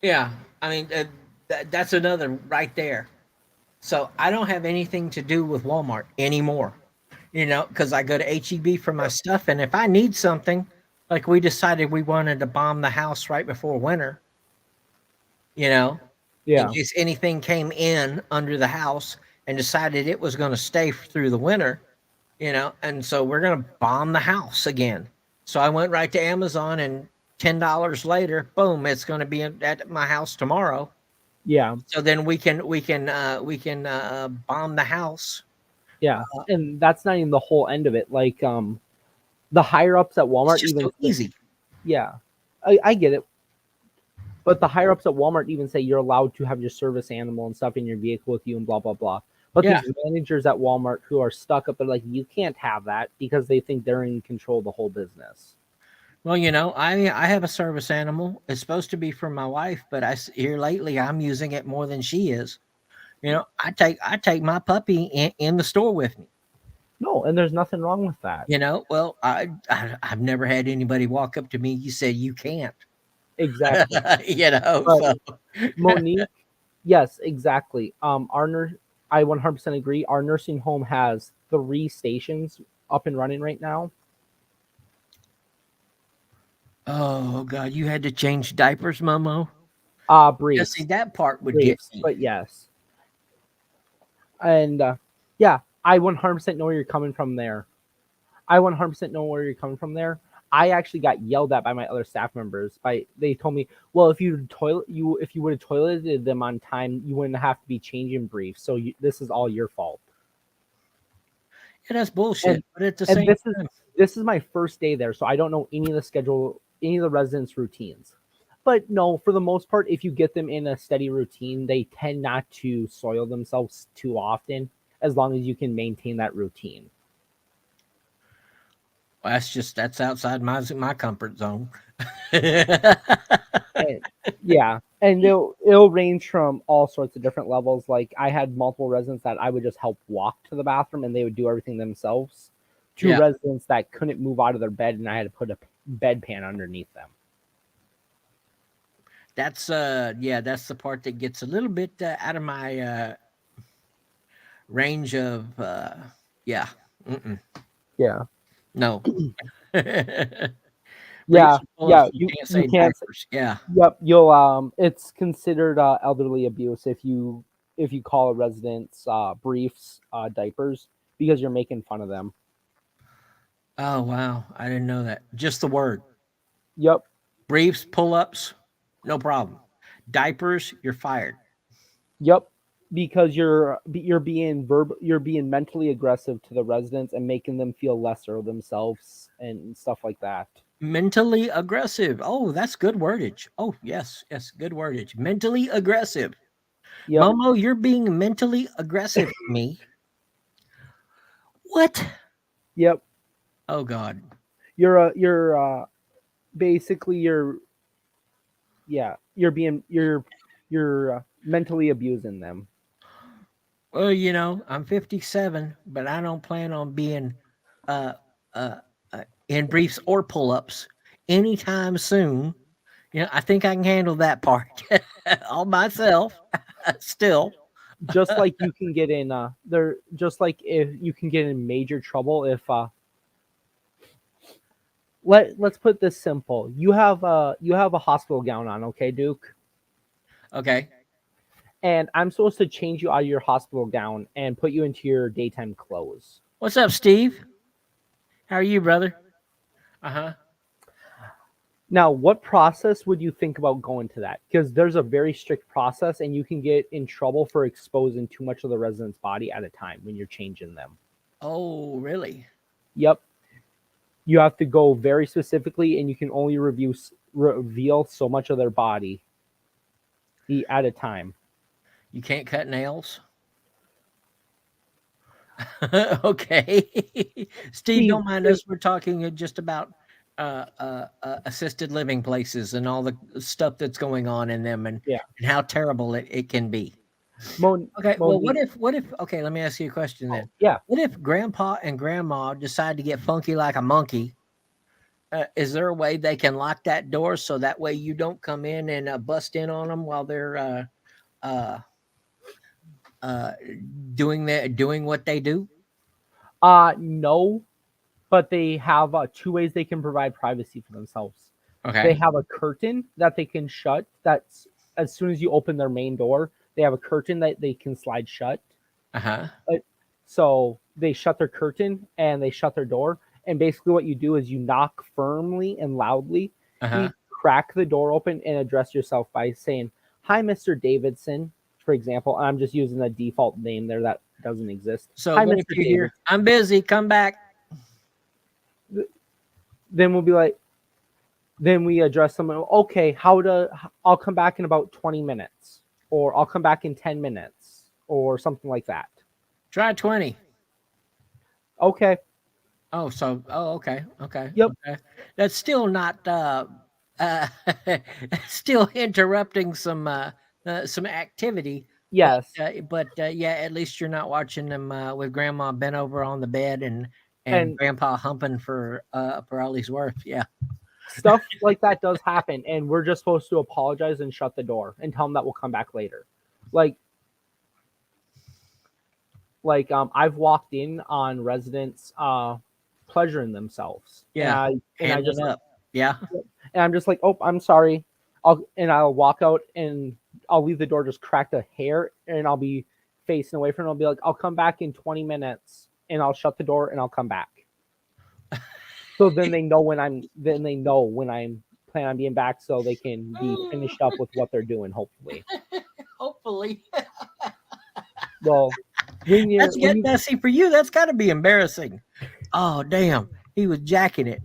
yeah. I mean, that's another right there. So I don't have anything to do with Walmart anymore, because I go to HEB for my stuff. And if I need something, like we decided we wanted to bomb the house right before winter, you know, in Yeah. case anything came in under the house and decided it was going to stay through the winter, and so we're going to bomb the house again. So I went right to Amazon and $10 later, boom, it's going to be at my house tomorrow. Yeah. So then we can bomb the house. Yeah. And that's not even the whole end of it. Like the higher ups at It's Walmart just even so easy. yeah. I get it. But the higher ups at Walmart even say you're allowed to have your service animal and stuff in your vehicle with you and blah blah blah. But Yeah. these managers at Walmart who are stuck up, they're like, you can't have that because they think they're in control of the whole business. Well, I have a service animal. It's supposed to be for my wife, but here lately I'm using it more than she is. I take my puppy in the store with me. No, and there's nothing wrong with that. Well, I've never had anybody walk up to me. You said you can't. Exactly. But So Monique, yes, exactly. Our nurse, I 100% agree. Our nursing home has 3 stations up and running right now. oh God, you had to change diapers, Momo. Yeah, Briefs, see that part would get briefs, me. but yes. And yeah, I 100% know where you're coming from there. I 100% know where you're coming from there. I actually got yelled at by my other staff members. They told me, well, if you would have toileted them on time, you wouldn't have to be changing briefs. So this is all your fault. Yeah, that's bullshit. And But at the and same time, this is my first day there, so I don't know any of the schedule, any of the residents' routines. But no, for the most part, if you get them in a steady routine, they tend not to soil themselves too often, as long as you can maintain that routine. well, that's outside my comfort zone. And yeah, and it'll range from all sorts of different levels. Like I had multiple residents that I would just help walk to the bathroom, and they would do everything themselves. To Yeah. residents that couldn't move out of their bed, and I had to put a bedpan underneath them. That's that's the part that gets a little bit out of my range of yeah. Mm-mm. Yeah, No. yeah, Briefs and pull-ups, yeah. you You can't you say can't. diapers. Yeah. Yep, you'll it's considered elderly abuse if you call a resident's briefs diapers because you're making fun of them. Oh wow, I didn't know that. Just the word. Yep, Briefs, pull-ups, no problem. Diapers, you're fired. yep, because you're being mentally aggressive to the residents and making them feel lesser of themselves and stuff like that. Mentally aggressive. Oh, that's good wordage. Oh, yes, yes, good wordage. Mentally aggressive. Yep, Momo, you're being mentally aggressive to me. What? yep. Oh God. You're basically you're mentally abusing them. Well, I'm 57, but I don't plan on being uh uh, in briefs or pull-ups anytime soon. I think I can handle that part all myself still. Just like you can get in there just like if you can get in major trouble if let's put this simple. You have a hospital gown on, okay, Duke? Okay. And I'm supposed to change you out of your hospital gown and put you into your daytime clothes. What's up, Steve? How are you, brother? Uh-huh. Now, what process would you think about going to that? Because there's a very strict process and you can get in trouble for exposing too much of the resident's body at a time when you're changing them. Oh, really? Yep. You have to go very specifically and you can only reveal so much of their body at a time. You can't cut nails? Okay. Steve, don't mind us. We're talking just about assisted living places and all the stuff that's going on in them and how terrible it can be. Okay, well, what if okay, let me ask you a question then. Yeah. What if grandpa and grandma decide to get funky like a monkey Is there a way they can lock that door so that way you don't come in and bust in on them while they're uh, uh, doing what they do? No, but they have two ways they can provide privacy for themselves. They Okay. have a curtain that they can shut. That's as soon as you open their main door, they have a curtain that they can slide shut. Uh huh. So they shut their curtain and they shut their door. And basically, what you do is you knock firmly and loudly. Uh huh. You crack the door open and address yourself by saying, "Hi, Mr. Davidson," for example. And I'm just using the default name there that doesn't exist. So Hi, what if Mr. you hear, Davidson. "I'm busy, come back"? Then we'll be like, then we address them. Okay, I'll come back in about 20 minutes, or I'll come back in 10 minutes, or something like that. Try 20. Okay. Oh, okay, okay, Yep. okay. That's still not uh still interrupting some activity, Yes. but yeah, at least you're not watching them with grandma bent over on the bed and And grandpa humping for all he's worth. Yeah. stuff like that does happen, and we're just supposed to apologize and shut the door and tell them that we'll come back later. Like I've walked in on residents pleasuring themselves, Yeah. and I just Handling up. Yeah. and I'm just like, oh, I'm sorry. I'll walk out and I'll leave the door just cracked a hair, and I'll be facing away from it. I'll be like, I'll come back in 20 minutes, and I'll shut the door and I'll come back. So then they know when I'm planning on being back, so they can be finished up with what they're doing. Hopefully, Hopefully. well, when you're That's when good. you Now, see, for you, that's got to be embarrassing. Oh, damn. He was jacking it.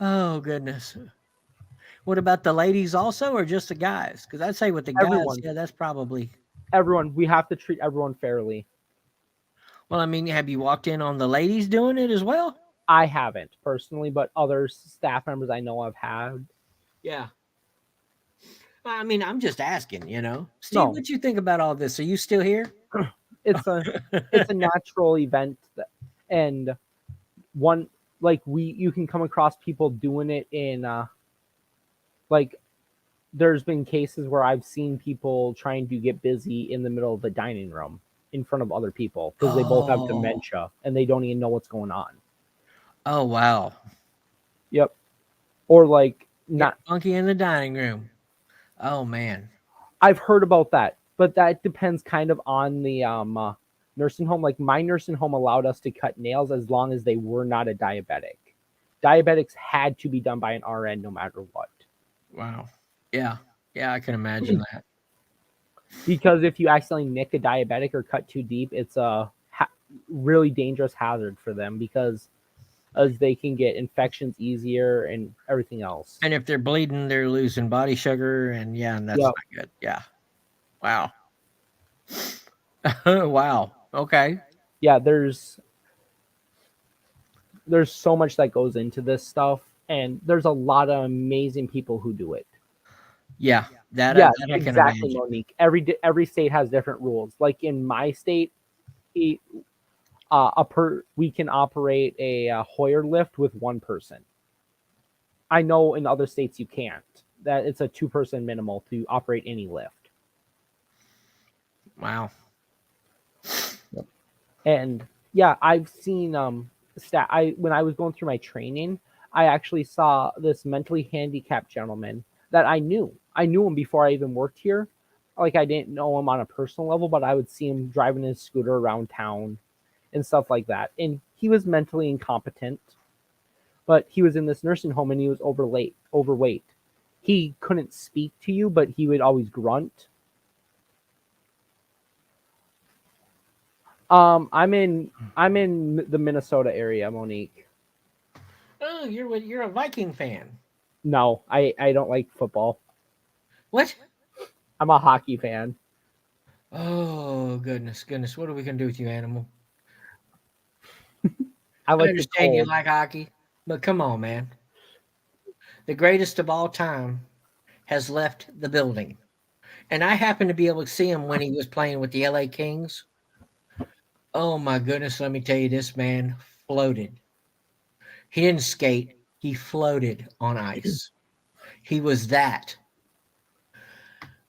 Oh, goodness. What about the ladies also, or just the guys? Because I'd say with the guys, everyone yeah, that's probably. everyone we have to treat everyone fairly. Well, I mean, have you walked in on the ladies doing it as well? I haven't personally, but other staff members I know have had. Yeah. I mean, I'm just asking, Steve, No, what you think about all this? Are you still here? it's a it's a natural event and one like you can come across people doing it in like there's been cases where I've seen people trying to get busy in the middle of the dining room in front of other people because they both have Oh, dementia and they don't even know what's going on. oh, wow. Yep. Or like Get not funky in the dining room. Oh, man. I've heard about that, but that depends kind of on the nursing home. Like my nursing home allowed us to cut nails as long as they were not a diabetic. Diabetics had to be done by an RN no matter what. Wow. Yeah. Yeah, I can imagine that. Because if you accidentally nick a diabetic or cut too deep, it's a really dangerous hazard for them because as they can get infections easier and everything else. And if they're bleeding, they're losing body sugar, and that's Yep. not good. Yeah. Wow. Wow. Okay. Yeah, there's so much that goes into this stuff, and there's a lot of amazing people who do it. Yeah. Yes, That I can exactly, imagine. Monique. Every state has different rules. Like in my state, it, we can operate a Hoyer lift with one person. I know in other states you can't. That it's a 2-person minimal to operate any lift. Wow. And yeah, I've seen when I was going through my training, I actually saw this mentally handicapped gentleman that I knew. I knew him before I even worked here. Like I didn't know him on a personal level, but I would see him driving his scooter around town and stuff like that. And he was mentally incompetent, but he was in this nursing home and he was overweight. He couldn't speak to you, but he would always grunt. I'm in the Minnesota area, Monique. Oh, you're a Viking fan. No, I don't like football. What? I'm a hockey fan. Oh, goodness. What are we gonna do with you, animal? I I like the understand you cold. like hockey, but come on, man. The greatest of all time has left the building. And I happened to be able to see him when he was playing with the LA Kings. Oh my goodness, let me tell you, this man floated. He didn't skate, he floated on ice. He was that.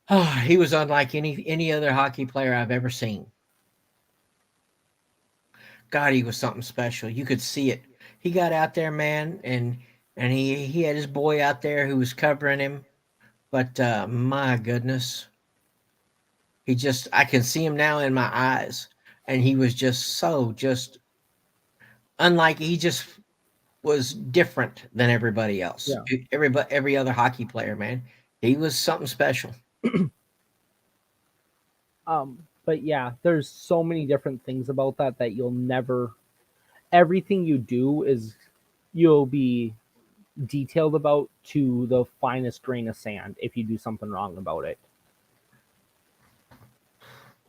Oh, he was unlike any other hockey player I've ever seen. God, he was something special. You could see it. He got out there, man, and he had his boy out there who was covering him. But my goodness, he just I can see him now in my eyes, and he was just so just unlike. He just was different than everybody else. Yeah. Every other hockey player, man, he was something special. But yeah, there's so many different things about that you'll never. Everything you do is you'll be detailed about to the finest grain of sand if you do something wrong about it.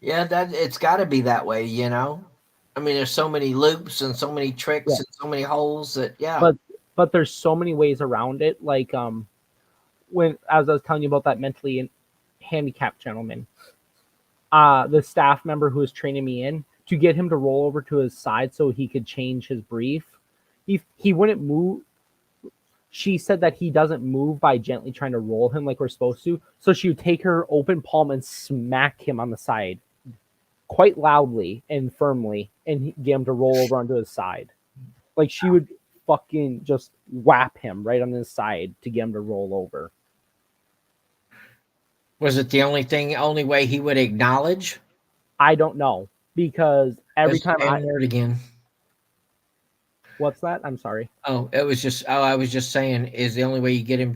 Yeah, that it's got to be that way, you know. I mean, there's so many loops and so many tricks Yeah. and so many holes that yeah. But there's so many ways around it. Like when as I was telling you about that mentally handicapped gentleman, the staff member who was training me in to get him to roll over to his side so he could change his brief. He wouldn't move. She said that he doesn't move by gently trying to roll him like we're supposed to. So she would take her open palm and smack him on the side quite loudly and firmly and get him to roll over onto his side. Like she would fucking just whap him right on his side to get him to roll over. Was it the only way he would acknowledge? I don't know because every There's the time N word again. what's that? I'm sorry. Oh, it was just. Oh, I was just saying. Is the only way you get him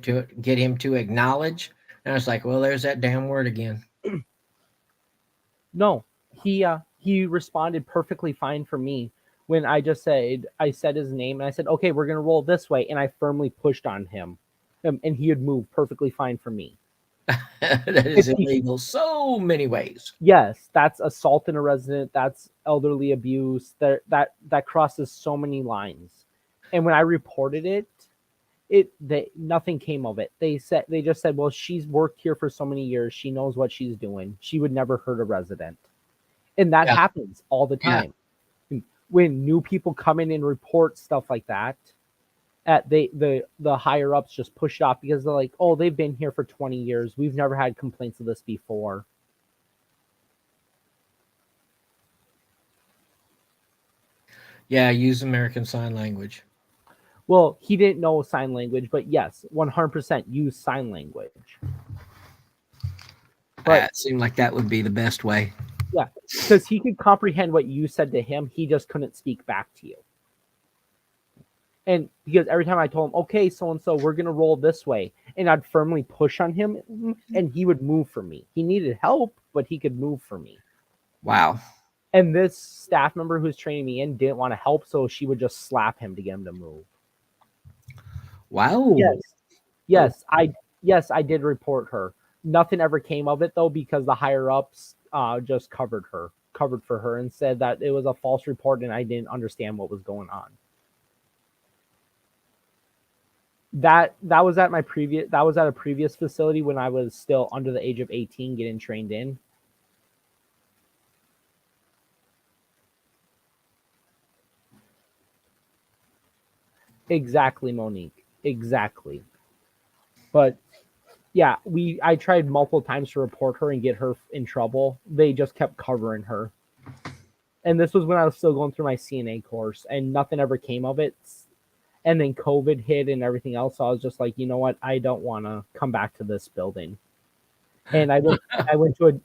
to acknowledge? And I was like, well, there's that damn word again. No, he responded perfectly fine for me when I said his name and I said, okay, we're gonna roll this way, and I firmly pushed on him, and he had moved perfectly fine for me. That is illegal so many ways. Yes, that's assault in a resident. That's elderly abuse. That crosses so many lines. And when I reported nothing came of it. They just said, well, she's worked here for so many years. She knows what she's doing. She would never hurt a resident, and that happens all the Yeah. time. When new people come in and report stuff like that, the higher ups just push it off because they're like, oh, they've been here for 20 years. We've never had complaints of this before. Yeah, use American Sign Language. Well, he didn't know sign language, but yes, 100% use sign language. But it seemed like that would be the best way. yeah, because he could comprehend what you said to him, he just couldn't speak back to you. And because every time I told him, okay, so and so, we're gonna roll this way, and I'd firmly push on him, and he would move for me. He needed help, but he could move for me. Wow. And this staff member who's training me in didn't want to help, so she would just slap him to get him to move. Wow. Yes, I did report her. Nothing ever came of it though because the higher ups just covered for her and said that it was a false report and I didn't understand what was going on. That was at a previous facility when I was still under the age of 18 getting trained in. Exactly, Monique. Exactly. But yeah, I tried multiple times to report her and get her in trouble. They just kept covering her. And this was when I was still going through my CNA course and nothing ever came of it. And then COVID hit and everything else. So I was just like, you know what? I don't want to come back to this building. And I went to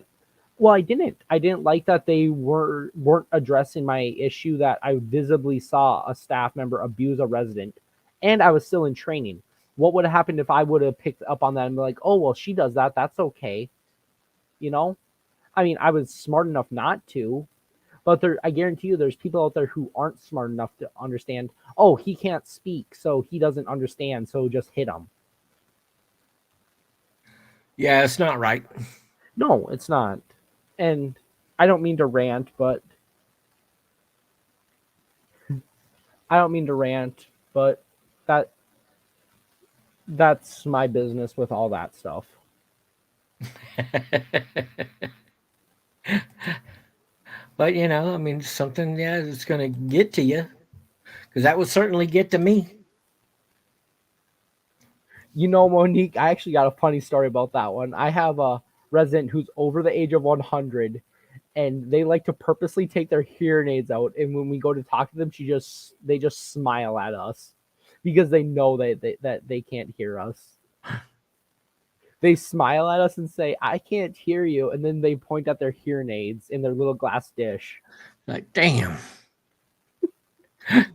I didn't like that they weren't addressing my issue that I visibly saw a staff member abuse a resident and I was still in training. What would have happened if I would have picked up on that and be like, oh, well, she does that. That's okay. You know? I mean, I was smart enough not to, but I guarantee you there's people out there who aren't smart enough to understand, oh, he can't speak, so he doesn't understand, so just hit him. Yeah, it's not right. No, it's not. And I don't mean to rant, but that's my business with all that stuff. But I mean, something, yeah, it's going to get to you because that would certainly get to me. Monique, I actually got a funny story about that one. I have a resident who's over the age of 100, and they like to purposely take their hearing aids out. And when we go to talk to them, they just smile at us because they know that they can't hear us. They smile at us and say, "I can't hear you," and then they point at their hearing aids in their little glass dish. Like, damn. All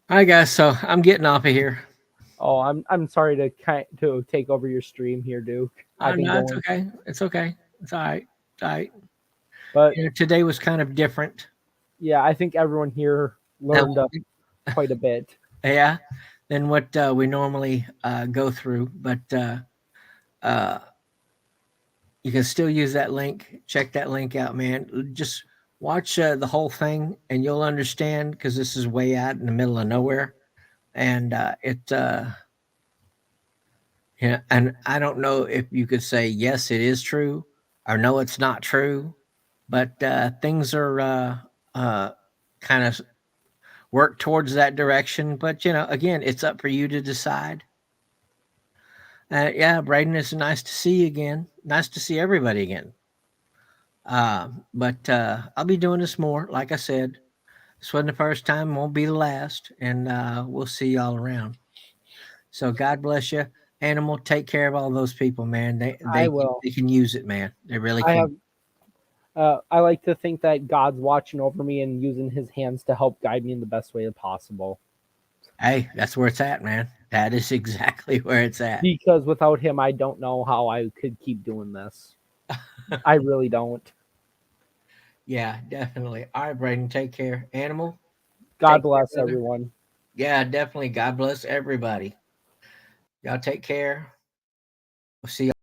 right, guys. So I'm getting off of here. Oh, I'm sorry to take over your stream here, Duke. I've been No, it's going, okay. It's okay. It's all right. It's all right. but Today was kind of different. yeah, I think everyone here learned quite a bit. Yeah, than what we normally go through. But you can still use that link. Check that link out, man. Just watch the whole thing, and you'll understand because this is way out in the middle of nowhere, and yeah. And I don't know if you could say yes, it is true, or no, it's not true, but things are kind of work towards that direction. But again, it's up for you to decide. Yeah, Braden, it's nice to see you again. Nice to see everybody again. But I'll be doing this more. Like I said, this wasn't the first time, won't be the last, and we'll see y'all around. So God bless you, Animal. Take care of all those people, man. I will. They can use it, man. They really I can. have. I like to think that God's watching over me and using His hands to help guide me in the best way possible. Hey, that's where it's at, man. That is exactly where it's at. Because without Him, I don't know how I could keep doing this. I really don't. Yeah, definitely. All right, Braden, take care. Animal. God Take care, bless brother. everyone. Yeah, definitely. God bless everybody. Y'all take care. We'll see y'all.